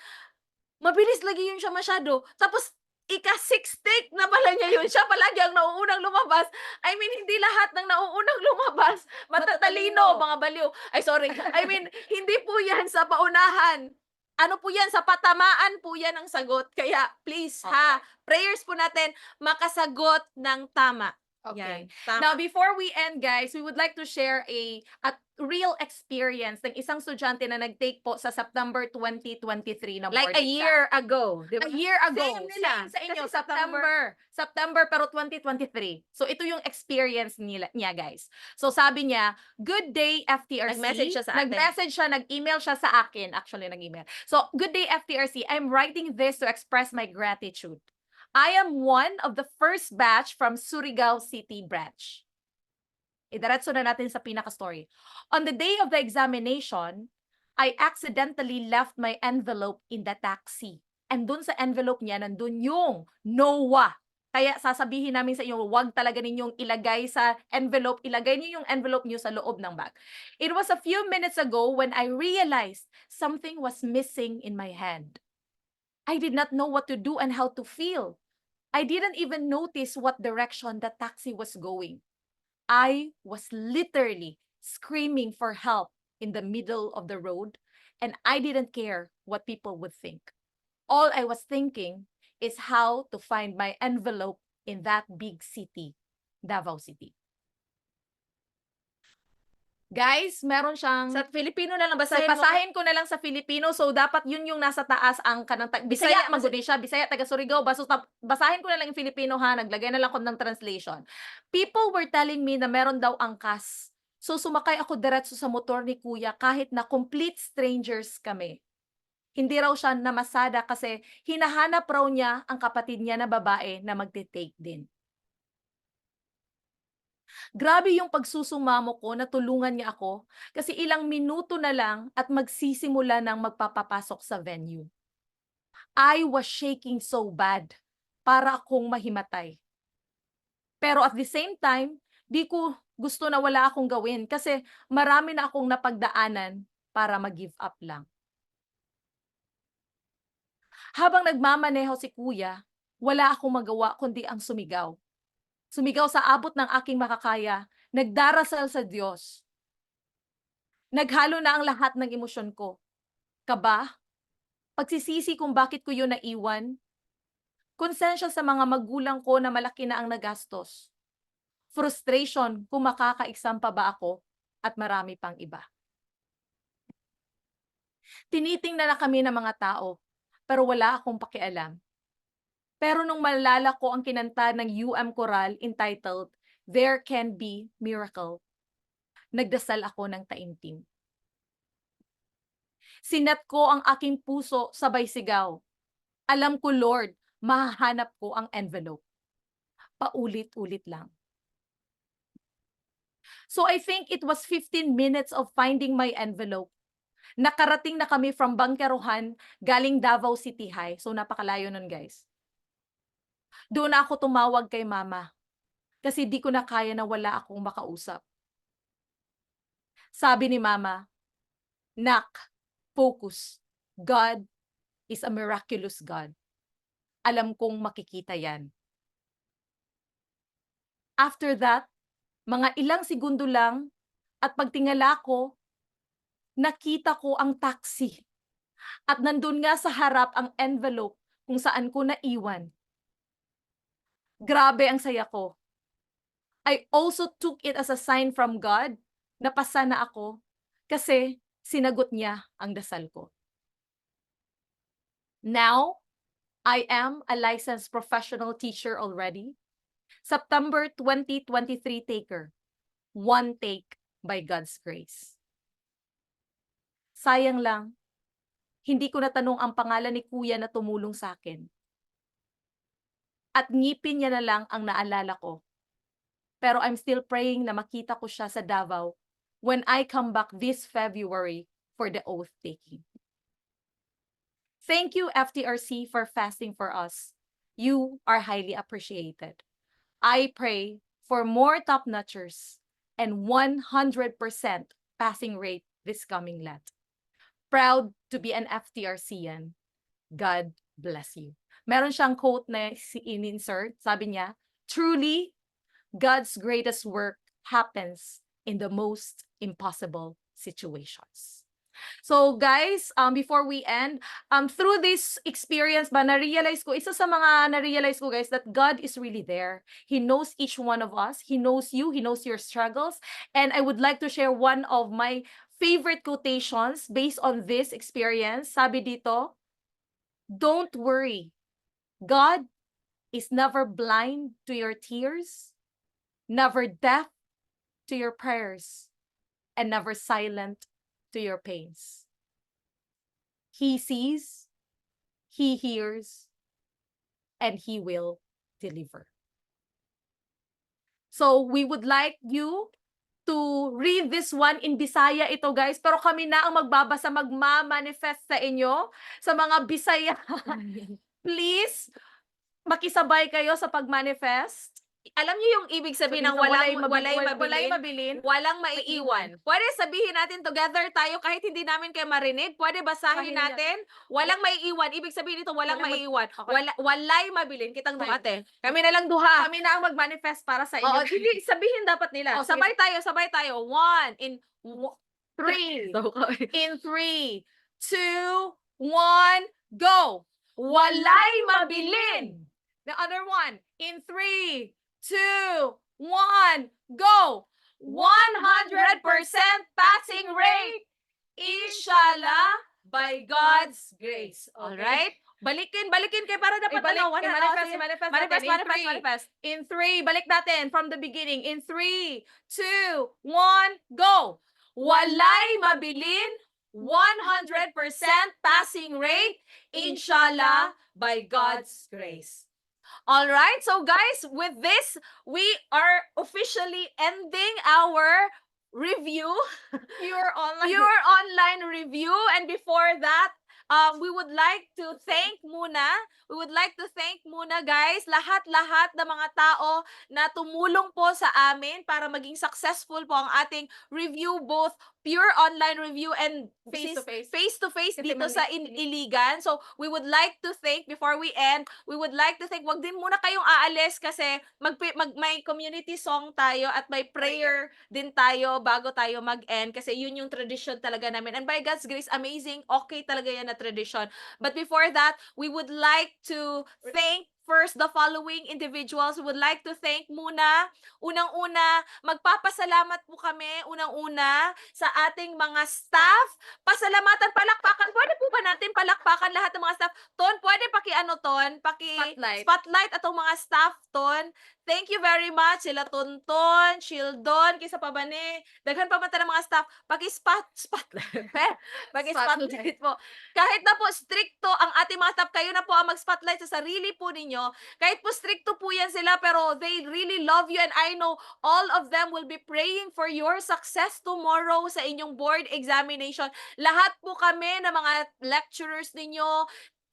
[SPEAKER 1] mabilis lagi yun siya masyado. Tapos, ika-6 take na pala niya yun. Siya palagi ang nauunang lumabas. I mean, hindi lahat ng nauunang lumabas matatalino, mga baliw. Ay, sorry. I mean, hindi po yan sa paunahan. Ano po yan? Sa patamaan po yan ang sagot. Kaya, please, ha, prayers po natin, makasagot ng tama.
[SPEAKER 2] Okay.
[SPEAKER 1] Yan, tama.
[SPEAKER 2] Now, before we end, guys, we would like to share a real experience ng isang estudyante na nag-take po sa September 2023 na
[SPEAKER 1] Like
[SPEAKER 2] board
[SPEAKER 1] a
[SPEAKER 2] exam.
[SPEAKER 1] year ago. Di ba?
[SPEAKER 2] A year ago.
[SPEAKER 1] Same nila.
[SPEAKER 2] Same sa inyo,
[SPEAKER 1] Kasi
[SPEAKER 2] September pero 2023. So ito yung experience niya, guys. So sabi niya, good day FTRC.
[SPEAKER 1] Nag-message siya sa atin.
[SPEAKER 2] Nag-message siya, nag-email siya sa akin. Actually, nag-email. So, good day FTRC. I'm writing this to express my gratitude. I am one of the first batch from Surigao City branch. Idiretso na natin sa pinaka-story. On the day of the examination, I accidentally left my envelope in the taxi. And dun sa envelope niya, nandun yung NOAA. Kaya sasabihin namin sa inyo, huwag talaga ninyong ilagay sa envelope, ilagay niyo yung envelope niyo sa loob ng bag. It was a few minutes ago when I realized something was missing in my hand. I did not know what to do and how to feel. I didn't even notice what direction the taxi was going. I was literally screaming for help in the middle of the road, and I didn't care what people would think. All I was thinking is how to find my envelope in that big city, Davao City. Guys, meron siyang
[SPEAKER 1] Sa Filipino na lang,
[SPEAKER 2] sa
[SPEAKER 1] basahin mo.
[SPEAKER 2] pasahin ko na lang sa Filipino, so dapat yun yung nasa taas ang kanang
[SPEAKER 1] Bisaya,
[SPEAKER 2] Bisaya magud siya, Bisaya taga Surigao, basahin ko na lang yung Filipino ha, naglagay na lang ko ng translation. People were telling me na meron daw angkas. So sumakay ako diretso sa motor ni Kuya kahit na complete strangers kami. Hindi raw siya namasada kasi hinahanap raw niya ang kapatid niya na babae na magte-take din. Grabe yung pagsusumamo ko na tulungan niya ako kasi ilang minuto na lang at magsisimula ng magpapapasok sa venue. I was shaking so bad para akong mahimatay. Pero at the same time, di ko gusto na wala akong gawin kasi marami na akong napagdaanan para mag-give up lang. Habang nagmamaneho si Kuya, wala akong magawa kundi ang sumigaw. Sumigaw sa abot ng aking makakaya, nagdarasal sa Diyos. Naghalo na ang lahat ng emosyon ko. Kaba, pagsisisi kung bakit ko yun naiwan, konsensya sa mga magulang ko na malaki na ang nagastos, frustration kung makakaexam pa ba ako, at marami pang iba. Tinitingnan na kami ng mga tao, pero wala akong pakialam. Pero nung malala ko ang kinanta ng Choral entitled, There Can Be Miracle, nagdasal ako ng taimtim. Sinat ko ang aking puso sabay sigaw. Alam ko, Lord, mahahanap ko ang envelope. Paulit-ulit lang. So I think it was 15 minutes of finding my envelope. Nakarating na kami from Bangkerohan galing Davao City High. So napakalayo nun, guys. Doon na ako tumawag kay mama kasi di ko na kaya na wala akong makausap. Sabi ni mama, Nak, focus. God is a miraculous God. Alam kong makikita yan. After that, mga ilang segundo lang at pagtingala ko, nakita ko ang taxi. At nandun nga sa harap ang envelope kung saan ko naiwan. Grabe ang saya ko. I also took it as a sign from God na pasa na ako kasi sinagot niya ang dasal ko. Now, I am a licensed professional teacher already. September 2023 taker. One take by God's grace. Sayang lang, hindi ko natanong ang pangalan ni Kuya na tumulong sa akin. At ngipin niya na lang ang naalala ko. Pero I'm still praying na makita ko siya sa Davao when I come back this February for the oath taking. Thank you, FTRC, for fasting for us. You are highly appreciated. I pray for more top-notchers and 100% passing rate this coming Lent. Proud to be an FTRCian. God bless you. Meron siyang quote na in-insert. Sabi niya, truly, God's greatest work happens in the most impossible situations. So guys, before we end, through this experience na-realize ko, isa sa mga na-realize ko guys, that God is really there. He knows each one of us. He knows you. He knows your struggles. And I would like to share one of my favorite quotations based on this experience. Sabi dito, don't worry. God is never blind to your tears, never deaf to your prayers, and never silent to your pains. He sees, He hears, and He will deliver. So we would like you to read this one in Bisaya ito guys, pero kami na ang magbabasa, magma-manifest sa inyo, sa mga Bisaya. Please, makisabay kayo sa pag-manifest.
[SPEAKER 1] Alam niyo yung ibig sabihin ng walay mabilin, walang maiiwan. Pwede sabihin natin together tayo kahit hindi namin kayo marinig. Pwede basahin
[SPEAKER 2] Sabihin niya.
[SPEAKER 1] natin, walang maiiwan. Ibig sabihin nito, walang maiiwan.
[SPEAKER 2] Okay.
[SPEAKER 1] Walay mabilin. Kitang
[SPEAKER 2] Okay.
[SPEAKER 1] duha, ate. Kami na lang duha.
[SPEAKER 2] Kami na ang mag-manifest para sa inyo.
[SPEAKER 1] Oo, hindi, sabihin dapat nila.
[SPEAKER 2] Oh, sige.
[SPEAKER 1] Sabay tayo. 1, in
[SPEAKER 2] 3.
[SPEAKER 1] So,
[SPEAKER 2] In 3, 2, 1, go!
[SPEAKER 1] walay mabilin.
[SPEAKER 2] The other one. In 3, 2, 1, go!
[SPEAKER 1] 100% passing rate. Inshallah, by God's grace. Alright? Balikin kayo para dapat
[SPEAKER 2] Ibalik,
[SPEAKER 1] ano,
[SPEAKER 2] i-manifest,
[SPEAKER 1] sige.
[SPEAKER 2] i-manifest
[SPEAKER 1] Manifest,
[SPEAKER 2] natin.
[SPEAKER 1] manifest, manifest.
[SPEAKER 2] In 3, balik natin from the beginning. In 3, 2, 1, go!
[SPEAKER 1] Walay mabilin, 100% passing rate, inshallah, by God's grace. All right, so guys, with this, we are officially ending our review,
[SPEAKER 2] Pure online.
[SPEAKER 1] pure online review. And before that, we would like to thank muna, guys, lahat-lahat ng mga tao na tumulong po sa amin para maging successful po ang ating review, both pure online review and
[SPEAKER 2] Face-to-face.
[SPEAKER 1] face-to-face
[SPEAKER 2] Kasi
[SPEAKER 1] dito sa Iligan. So, we would like to thank, before we end, wag din muna kayong aalis kasi may community song tayo at may prayer din tayo bago tayo mag-end kasi yun yung tradition talaga namin. And by God's grace, amazing, okay talaga yan na tradition. But before that, we would like to thank first the following individuals. We would like to thank muna, unang-una, magpapasalamat po kami, unang-una, sa ating mga staff. Pasalamatan, palakpakan. Pwede po ba natin palakpakan lahat ng mga staff? Ton, pwede spotlight atong mga staff, Ton. Thank you very much. Sila Tonton, Shildon, kisa pa ba ni? Daghan pa man ta ng mga staff. Spotlight po. Kahit na po stricto ang ating mga staff, kayo na po ang mag-spotlight sa sarili po ninyo. Kahit po stricto po yan sila, pero they really love you and I know all of them will be praying for your success tomorrow sa inyong board examination. Lahat po kami na mga lecturers ninyo,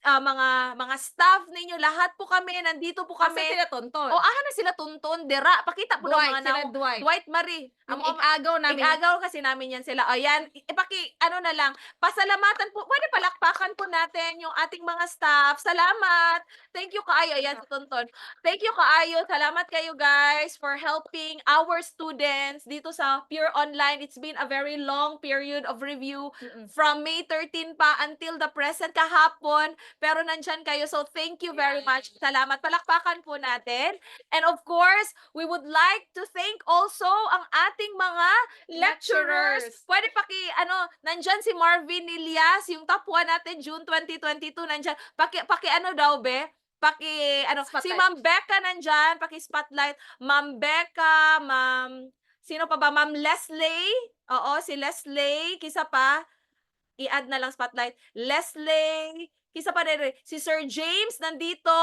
[SPEAKER 1] mga staff ninyo, lahat po kami, nandito po
[SPEAKER 2] Kasi
[SPEAKER 1] kami.
[SPEAKER 2] sila Tonton.
[SPEAKER 1] O, aha na sila Tonton, Dera. Pakita po ng mga
[SPEAKER 2] sila
[SPEAKER 1] now.
[SPEAKER 2] Dwight.
[SPEAKER 1] Dwight Marie.
[SPEAKER 2] Ang ig-agaw namin.
[SPEAKER 1] Ig-agaw kasi namin yan sila. O yan, na lang, pasalamatan po, pwede palakpakan po natin yung ating mga staff. Salamat. Thank you kaayo. Ayan, si Tonton. Thank you kaayo. Salamat kayo guys for helping our students dito sa Pure Online. It's been a very long period of review from May 13 pa until the present kahapon. Pero nandyan kayo. So, thank you very much. Salamat. Palakpakan po natin. And of course, we would like to thank also ang ating mga lecturers. Pwede nandyan si Marvin Ilias, yung top 1 natin, June 2022, nandyan. Si
[SPEAKER 2] Spotlight.
[SPEAKER 1] Ma'am Becca nandyan, spotlight. Ma'am Becca, sino pa ba? Ma'am Leslie. Oo, si Leslie. Kisa pa, i-add na lang spotlight. Leslie. Kisa pa rin, si Sir James nandito.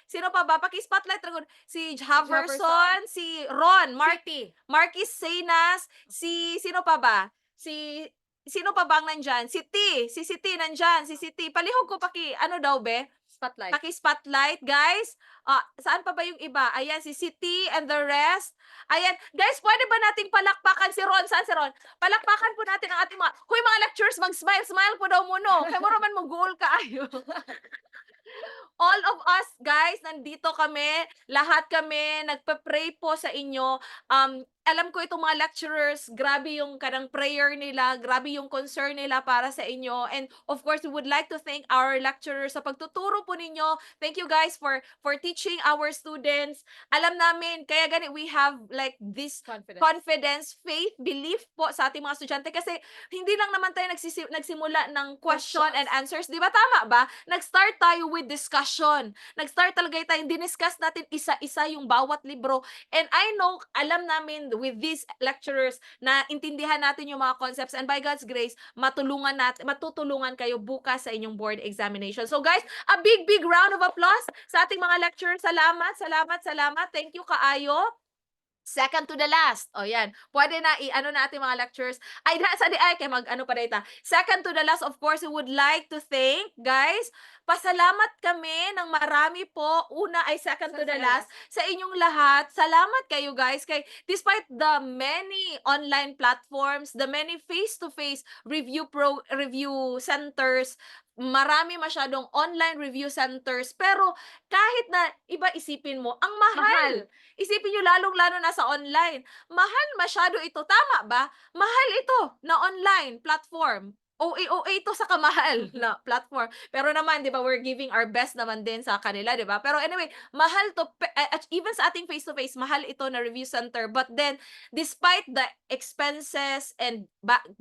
[SPEAKER 1] Sino pa ba? Spotlight. Si Haverson, si Ron, Marquis Seinas, sino pa ba? Sino pa bang nandyan? Si T nandyan, si T. Palihog ko
[SPEAKER 2] Spotlight.
[SPEAKER 1] Spotlight, guys. Saan pa ba yung iba? Ayan, si City and the rest. Ayan, guys, pwede ba nating palakpakan si Ron? Saan si Ron? Palakpakan po natin ang ating mga lecturers, mag-smile po daw muna. Kaya mo naman mag-goal ka ayo. All of us, guys, nandito kami, lahat kami, nagpa-pray po sa inyo. Alam ko itong mga lecturers, grabe yung kanang prayer nila, grabe yung concern nila para sa inyo. And of course, we would like to thank our lecturers sa pagtuturo po ninyo. Thank you guys for teaching our students. Alam namin, kaya we have like this confidence, faith, belief po sa ating mga estudyante kasi hindi lang naman tayo nagsimula ng question and answers. Di ba tama ba? Nag-start tayo with discussion. Nag-start talaga tayo, diniscuss natin isa-isa yung bawat libro. And I know, alam namin with these lecturers na intindihan natin yung mga concepts and by God's grace, matutulungan kayo bukas sa inyong board examination. So guys, a big round of applause sa ating mga lecturers. Salamat. Thank you kaayo. Second to the last. O yan. Pwede na natin mga lecturers. Second to the last, of course, we would like to thank, guys, pasalamat kami ng marami po. Una ay second to the last sa inyong lahat. Salamat kayo, guys. Despite the many online platforms, the many face-to-face review centers, marami masyadong online review centers, pero kahit na iba isipin mo, ang mahal. Isipin nyo lalong-lalo na sa online. Mahal masyado ito. Tama ba? Mahal ito na online platform. OA to sa kamahal na platform. Pero naman, di ba, we're giving our best naman din sa kanila, di ba? Pero anyway, mahal to, at even sa ating face-to-face, mahal ito na review center. But then, despite the expenses and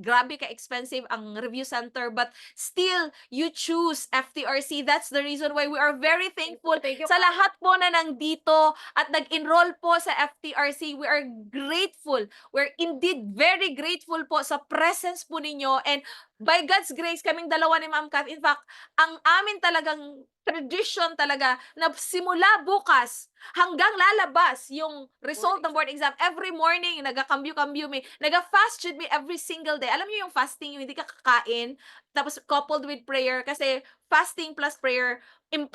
[SPEAKER 1] grabe ka-expensive ang review center, but still, you choose FTRC. That's the reason why we are very thankful
[SPEAKER 2] Thank you.
[SPEAKER 1] sa lahat po na nandito at nag-enroll po sa FTRC. We are grateful. We're indeed very grateful po sa presence po ninyo, and by God's grace, kaming dalawa ni Ma'am Kath, in fact, ang amin talagang tradition talaga na simula bukas hanggang lalabas yung result ng board exam, every morning, nagakambyo-kambyo me, naga-fast should me every single day. Alam niyo yung fasting, yung hindi ka kakain, tapos coupled with prayer, kasi fasting plus prayer,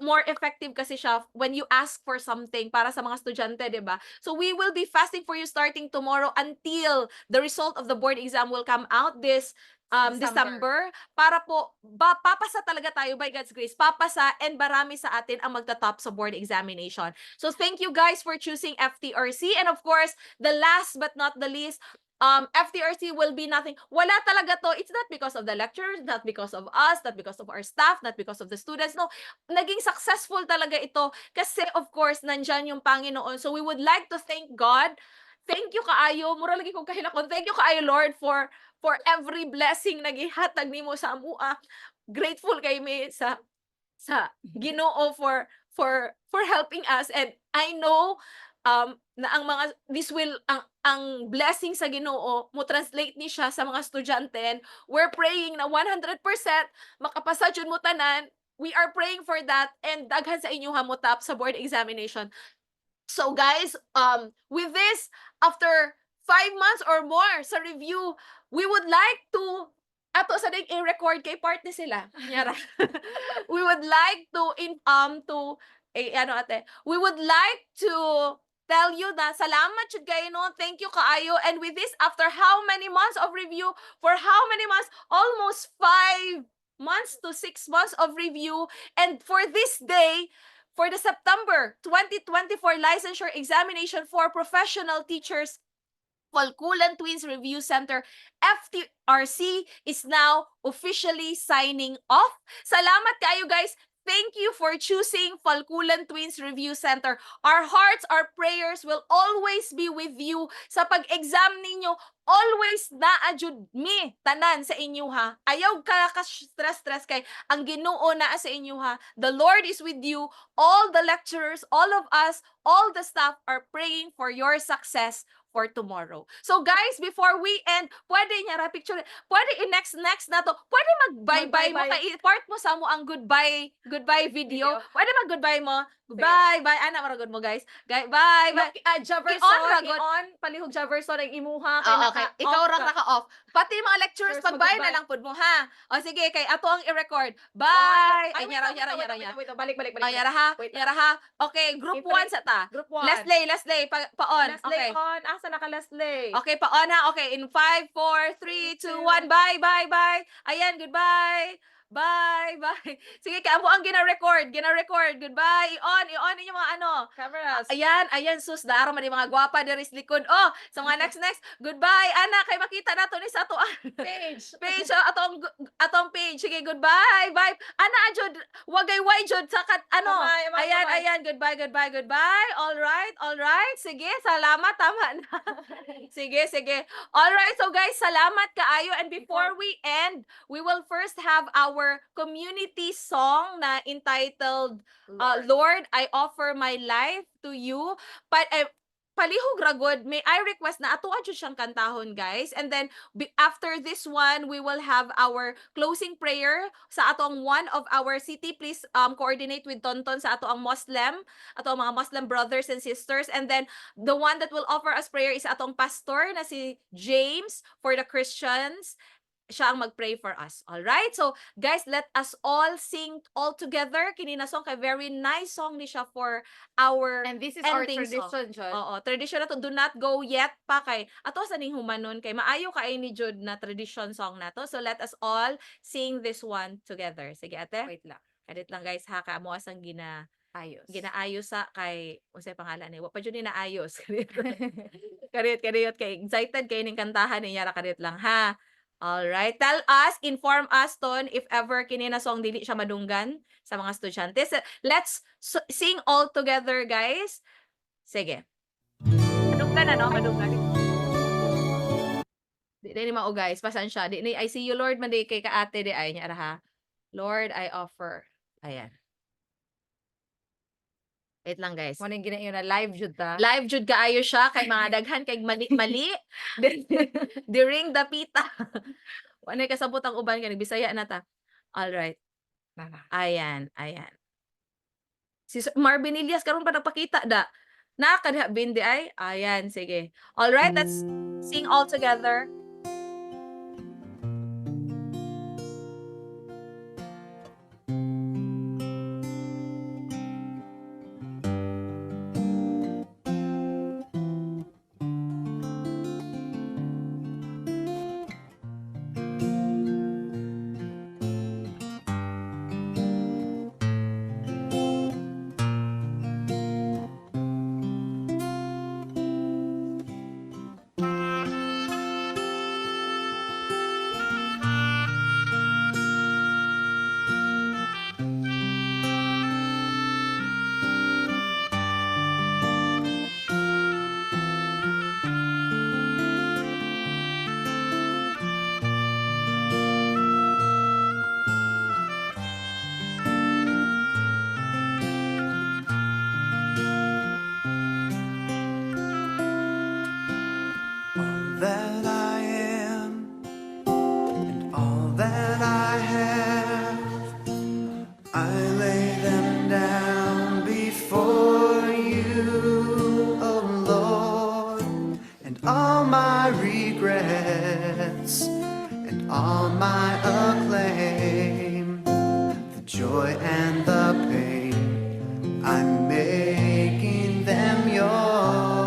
[SPEAKER 1] more effective kasi siya when you ask for something para sa mga estudyante, di ba? So we will be fasting for you starting tomorrow until the result of the board exam will come out this December, para po, papasa talaga tayo by God's grace. Papasa, and marami sa atin ang magta-top sa board examination. So thank you guys for choosing FTRC. And of course, the last but not the least, FTRC will be nothing. Wala talaga to. It's not because of the lecturers, not because of us, not because of our staff, not because of the students. No, naging successful talaga ito kasi of course, nandyan yung Panginoon. So we would like to thank God. Thank you kaayo. Mura lagi kong kahilakon. Thank you kaayo, Lord, for every blessing na gihatag nimo sa amua. Grateful kay me sa Ginoo for helping us, and I know na ang mga ang blessing sa Ginoo mo translate ni siya sa mga estudyante, and we're praying na 100% makapasa jud mo tanan. We are praying for that, and daghan sa inyo ha mo tap sa board examination. So guys, with this, after 5 months or more sa review, we would like to ato sa ding i-record kay part ni sila. Yara. We would like to we would like to tell you that salamat jud kayo, no? Thank you kaayo. And with this, after how many months of review, for how many months? Almost 5 months to 6 months of review, and for this day, for the September 2024 licensure examination for professional teachers, Falkulan Twins Review Center, FTRC, is now officially signing off. Salamat kayo guys. Thank you for choosing Falkulan Twins Review Center. Our hearts, our prayers will always be with you. Sa pag-exam ninyo, always na-adjud me tanan sa inyo ha. Ayaw ka stress kay ang Ginoo na sa inyo ha. The Lord is with you. All the lecturers, all of us, all the staff are praying for your success for tomorrow. So guys, before we end, pwede niya picture, pwede i-next na to. Pwede mag-bye-bye mo, part mo sa mo ang goodbye video. Pwede mag-goodbye mo. Bye, ana maragod mo guys. Bye, bye.
[SPEAKER 2] On, palihog Javerson ang imuha.
[SPEAKER 1] Okay, ikaw ra ka-off. Pati mga lecturers, pag-bye na lang pud mo ha. O sige, kay ato ang i-record. Bye! Ay, nyara.
[SPEAKER 2] Balik.
[SPEAKER 1] Yara ha. Okay, group 1 sa ta.
[SPEAKER 2] Group 1.
[SPEAKER 1] Leslie, pa-on.
[SPEAKER 2] Leslie
[SPEAKER 1] Okay.
[SPEAKER 2] on. Asa naka Leslie?
[SPEAKER 1] Okay, pa-on ha. Okay, in 5, 4, 3, 2, 1. Bye. Ayan, goodbye. Bye. Sige, kaya mo ang gina-record. Goodbye. I-on ninyo mga
[SPEAKER 2] Cameras.
[SPEAKER 1] Ayan, sus, daaro man yung mga gwapa diri sa likod. Oh, sa mga next. Goodbye, ana, kay makita nato ni sa atoan
[SPEAKER 2] Page.
[SPEAKER 1] atong page. Sige, goodbye. Bye. Ana, ajud, wagay jud sa ayan, goodbye. All right. Sige, salamat, tama na. Sige. All right, so guys, salamat kaayo, and before we end, we will first have our community song na entitled Lord, I offer my life to you. But palihog ragod, may I request na ato adyo siyang kantahon guys, and then after this one we will have our closing prayer sa atong one of our city. Please coordinate with Tonton sa atong mga Muslim brothers and sisters, and then the one that will offer us prayer is atong pastor na si James for the Christians. Siya ang mag-pray for us. All right? So, guys, let us all sing all together. Kinina song kay very nice song ni siya for our
[SPEAKER 2] And this is our
[SPEAKER 1] ending
[SPEAKER 2] tradition, John.
[SPEAKER 1] Oo, tradition na to. Do not go yet pa kay ato sa ning humanon kay maayo kay ni Jude na tradition song na to. So, let us all sing this one together. Sige, ate.
[SPEAKER 2] Wait lang.
[SPEAKER 1] Edit lang guys ha, kamo asang
[SPEAKER 2] Ayos.
[SPEAKER 1] ginaayos sa kay unsay pangalan ni wa pa jud ni naayos. Karit kay excited kay ning kantahan ni Yara karit lang ha. Alright. Tell us, inform us, Ton, if ever kini na song dili siya madunggan sa mga estudyante. Let's sing all together, guys. Sige. Madunggan na, no? Madunggan. Di ni mao, guys. Pasensya. Di ni I see you, Lord, man di kay kaate di ay niya ha. Lord, I offer. Ayan. Wait lang, guys.
[SPEAKER 2] Mo ning ginayo na live jud ta.
[SPEAKER 1] Live jud kaayo siya kay mga daghan kay mali-mali during the pita. Ano kasabot ang uban kay Bisaya na ta. All right. Ayan, ayan. Si Marvin Ilias karon pa nagpakita da. Nakadha bindi ay. Ayan, sige. All right, let's sing all together.
[SPEAKER 5] That I am and all that I have, I lay them down before you, oh Lord, and all my regrets and all my acclaim, the joy and the pain, I'm making them yours.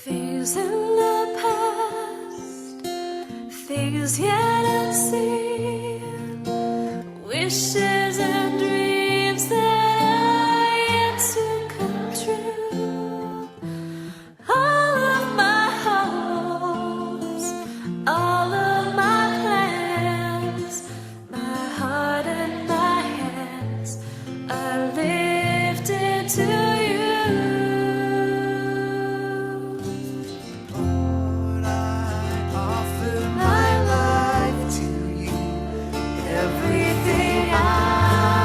[SPEAKER 6] Things in the past, things yet unseen, wishes and dreams that are yet to come true. All of my hopes, all of my plans, my heart and my hands are lifted to you.
[SPEAKER 5] Lord, I offer my life to you. Everything I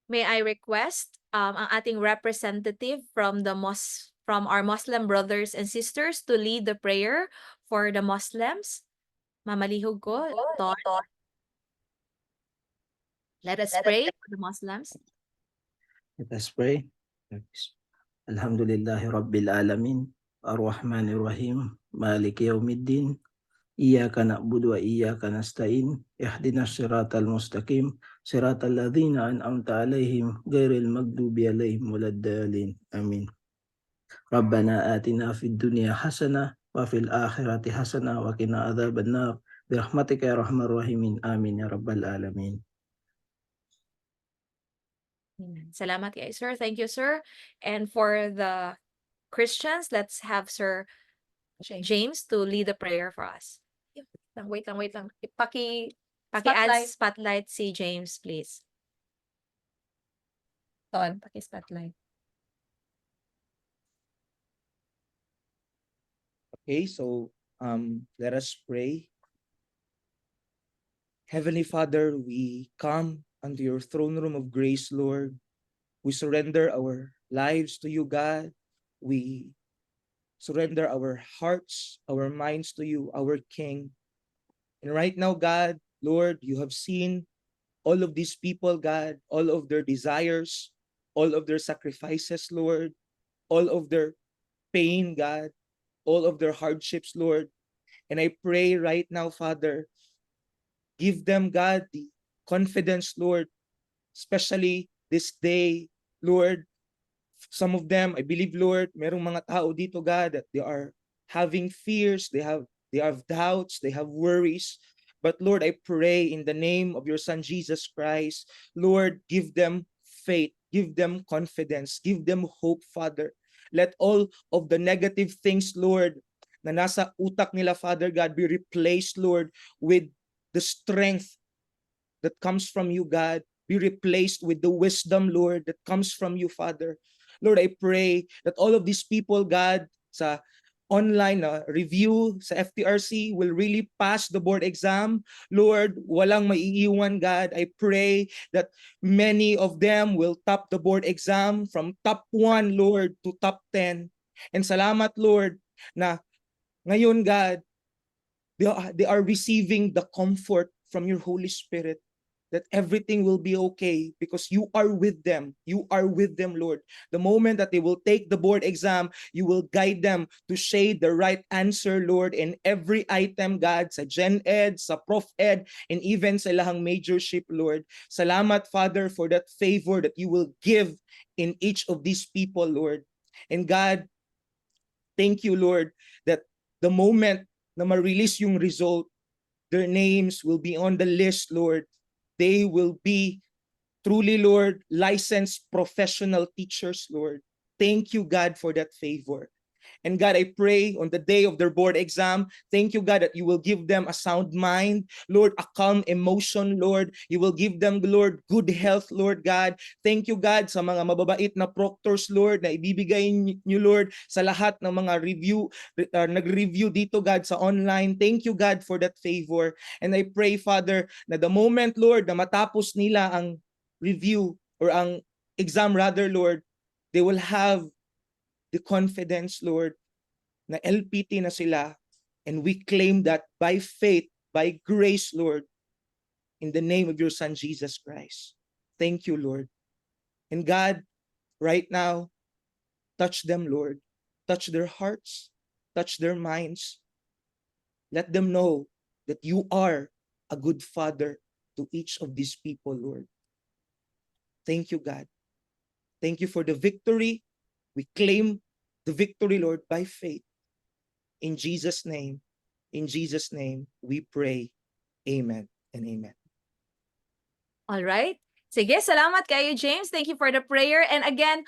[SPEAKER 1] may I request ang ating representative from from our Muslim brothers and sisters to lead the prayer for the Muslims. Mamalihog ko, Ton. Let us pray for the Muslims.
[SPEAKER 3] Let us pray. Alhamdulillahi Rabbil Alamin. Ar-Rahmanir Rahim. Maliki Yawmiddin. Iyyaka na'budu wa iyyaka nasta'in. Ihdinas siratal mustaqim. Siratal ladzina an'amta 'alaihim ghairil maghdubi 'alaihim waladdallin. Amin. Rabbana atina fid dunya hasanah wa fil akhirati hasanah wa qina adzabannar. Birahmatika ya arhamar rahimin. Amin ya rabbal alamin.
[SPEAKER 1] Amen. Salamat kay sir. Thank you, sir. And for the Christians, let's have Sir James to lead the prayer for us.
[SPEAKER 2] Wait lang.
[SPEAKER 1] Paki-add spotlight si James, please.
[SPEAKER 2] Ton, paki-spotlight.
[SPEAKER 7] Okay, so let us pray. Heavenly Father, we come unto your throne room of grace, Lord. We surrender our lives to you, God. We surrender our hearts, our minds to you, our King. And right now, God, Lord, you have seen all of these people, God, all of their desires, all of their sacrifices, Lord, all of their pain, God, all of their hardships, Lord. And I pray right now, Father, give them, God, the confidence, Lord, especially this day, Lord. Some of them, I believe, Lord, merong mga tao dito, God, that they are having fears, they have doubts, they have worries. But Lord, I pray in the name of your Son, Jesus Christ, Lord, give them faith, give them confidence, give them hope, Father. Let all of the negative things, Lord, na nasa utak nila, Father God, be replaced, Lord, with the strength that comes from you, God. Be replaced with the wisdom, Lord, that comes from you, Father. Lord, I pray that all of these people, God, sa online review sa FTRC will really pass the board exam. Lord, walang maiiwan, God. I pray that many of them will top the board exam from top 1, Lord, to top 10. And salamat, Lord, na ngayon, God, they are receiving the comfort from your Holy Spirit that everything will be okay because you are with them. You are with them, Lord. The moment that they will take the board exam, you will guide them to say the right answer, Lord, in every item, God, sa Gen Ed, sa Prof Ed, and even sa lahang majorship, Lord. Salamat, Father, for that favor that you will give in each of these people, Lord. And God, thank you, Lord, that the moment na ma-release yung result, their names will be on the list, Lord. They will be truly, Lord, licensed professional teachers, Lord. Thank you, God, for that favor. And God, I pray on the day of their board exam, thank you, God, that you will give them a sound mind, Lord, a calm emotion, Lord. You will give them, Lord, good health, Lord God. Thank you, God, sa mga mababait na proctors, Lord, na ibibigay niyo, Lord, sa lahat ng mga nag-review dito, God, sa online. Thank you, God, for that favor. And I pray, Father, na the moment, Lord, na matapos nila ang review or ang exam rather, Lord, they will have the confidence, Lord, na LPT na sila, and we claim that by faith, by grace, Lord, in the name of your Son, Jesus Christ. Thank you, Lord. And God, right now, touch them, Lord. Touch their hearts, touch their minds. Let them know that you are a good Father to each of these people, Lord. Thank you, God. Thank you for the victory. We claim the victory, Lord, by faith. In Jesus' name, we pray. Amen and amen.
[SPEAKER 1] All right. Sige, salamat kayo, James. Thank you for the prayer. And again,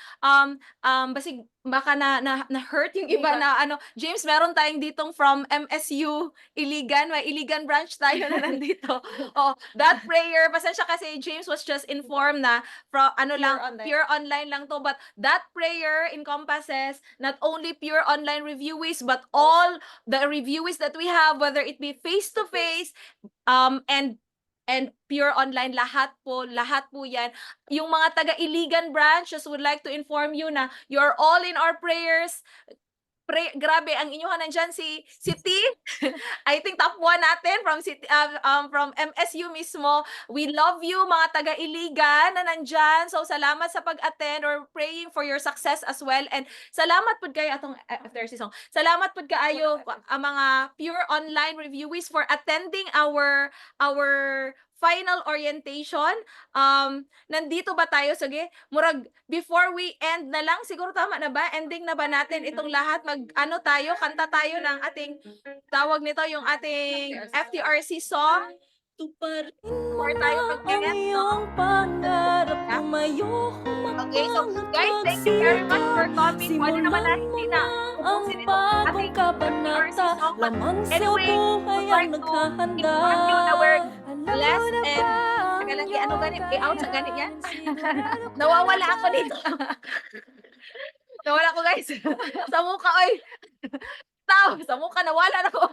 [SPEAKER 1] basig baka na hurt yung iba na James, meron tayong ditong from MSU Iligan, may Iligan branch tayo na nandito. Oh, that prayer, pasensya kasi James was just informed na from pure online lang to, but that prayer encompasses not only pure online reviewees but all the reviewees that we have, whether it be face to face and
[SPEAKER 2] and Pure Online, lahat po yan. Yung mga taga-Iligan branch, just would like to inform you na you're all in our prayers. Grabe, ang inyuhan nandyan si T. I think top 1 natin from MSU mismo. We love you, mga taga-Iligan na nandyan. So, salamat sa pag-attend or praying for your success as well. And salamat po kayo atong FTRC song. Salamat po kayo ang mga Pure Online reviewees for attending our final orientation. Nandito ba tayo? Sige, murag, before we end na lang, siguro tama na ba? Ending na ba natin itong lahat? Kanta tayo ng ating, tawag nito, yung ating FTRC song. Before tayo mag-end, no? Okay, so guys, thank you very much for coming. Kung ano naman na hindi na ubusin ito ating FTRC song. But anyway, we'd like to inform you na we're blessed and ano ganit, out sa ganit yan. Nawawala ako dito. Nawala ko guys. Sa mukha, oy. Sa mukha, nawala na ko.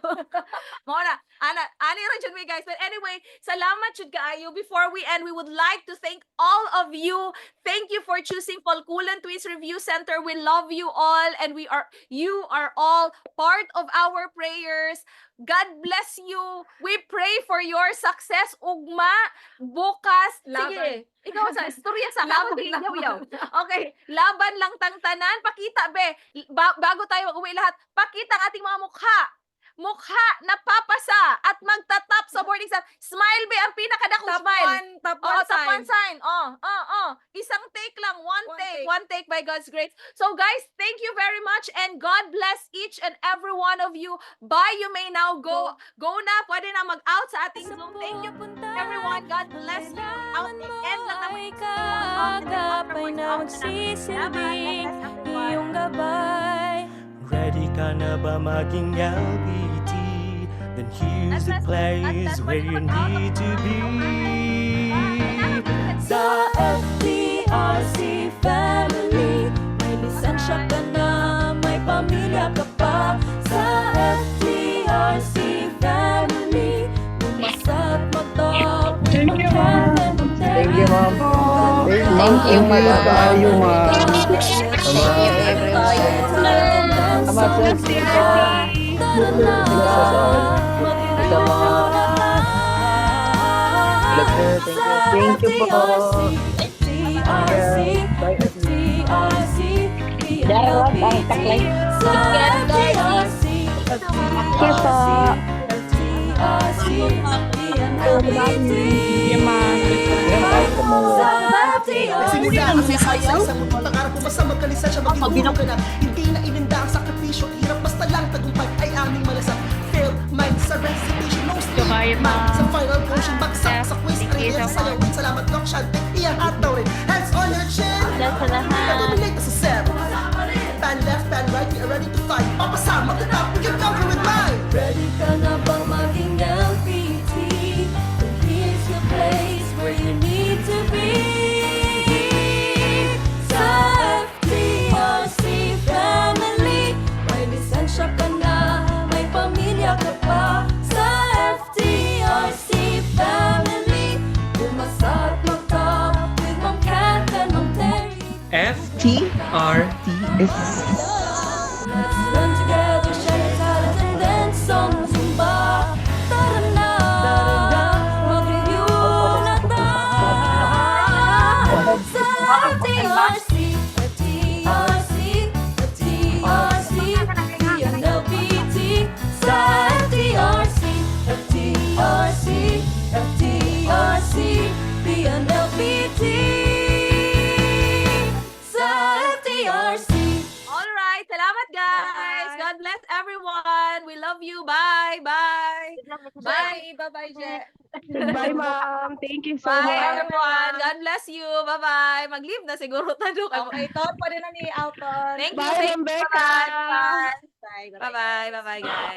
[SPEAKER 2] Muna, ani rin dyan guys. But anyway, salamat jud kaayo. Before we end, we would like to thank all of you. Thank you for choosing Palkulan Twins Review Center. We love you all, and you are all part of our prayers. God bless you. We pray for your success. Ugma, bukas. Sige, ikaw sa istorya sa laban. Okay, laban lang tang tanan. Pakita, be. Bago tayo mag-uwi lahat, pakita ang ating mga mukha. Mukha na papasa at magtatap sa boarding exam. Smile, be. Ang pinakadakong smile.
[SPEAKER 1] Top
[SPEAKER 2] Top one sign. Isang take lang. One take by God's grace. So guys, thank you very much and God bless each and every one of you. Bye. You may now go na. Pwede na mag-out sa ating Zoom. Thank you everyone. God bless you. Out. End lang naman.
[SPEAKER 6] Kagapay na magsisilbing iyong gabay.
[SPEAKER 5] Ready ka na ba maging LPT? Then here's the place where you need to be.
[SPEAKER 6] Sa FTRC family, may lisensya ka na, may pamilya ka pa. Sa FTRC family, bumasa at mag-top. Thank you, ma'am.
[SPEAKER 3] Thank you, ma'am. Thank you, ma'am.
[SPEAKER 6] Thank you po.
[SPEAKER 8] Simula ang sasaya sa mundo, pangarap mo basta magkalisa siya, magbinuho ka na. Hindi na ininda ang sakripisyo, hirap basta lang tagumpay ay aming malasap. Fail, mind sa recitation, no sleep, man. Sa final portion, bagsak sa quiz, ariyan, sayawan, salamat, Doc Shante, iyahat daw rin. Hands on your chin, dominate sa set. Pan left, pan right, we are ready to fight. Papasama the top, we can conquer with mine.
[SPEAKER 6] Ready ka na bang maging LPT? Then here's the place where you need to be. Sa FTRC family, may lisensya ka na, may pamilya ka pa. Sa FTRC family, bumasa at mag-top with Ma'am Kat and Ma'am Terry.
[SPEAKER 7] FTRTS.
[SPEAKER 6] Let's learn together, share talent and dance on Zumba. Tara na, mag-review na tayo. Sa FTRC, FTRC, FTRC, PNLPT. Sa FTRC, FTRC, FTRC, PNLPT. Sa FTRC.
[SPEAKER 2] Alright, salamat guys. God bless everyone. We love you. Bye. Bye. Bye, Je.
[SPEAKER 9] Bye, ma'am. Thank you so
[SPEAKER 2] Bye,
[SPEAKER 9] much.
[SPEAKER 2] everyone. God bless you. Bye-bye. Mag-leave na siguro tayo.
[SPEAKER 1] Okay, Ton, pwede na ni Alton.
[SPEAKER 2] Thank you.
[SPEAKER 9] Bye,
[SPEAKER 2] Thank you.
[SPEAKER 9] Rebecca.
[SPEAKER 2] Bye-bye. Bye-bye. Bye-bye, guys.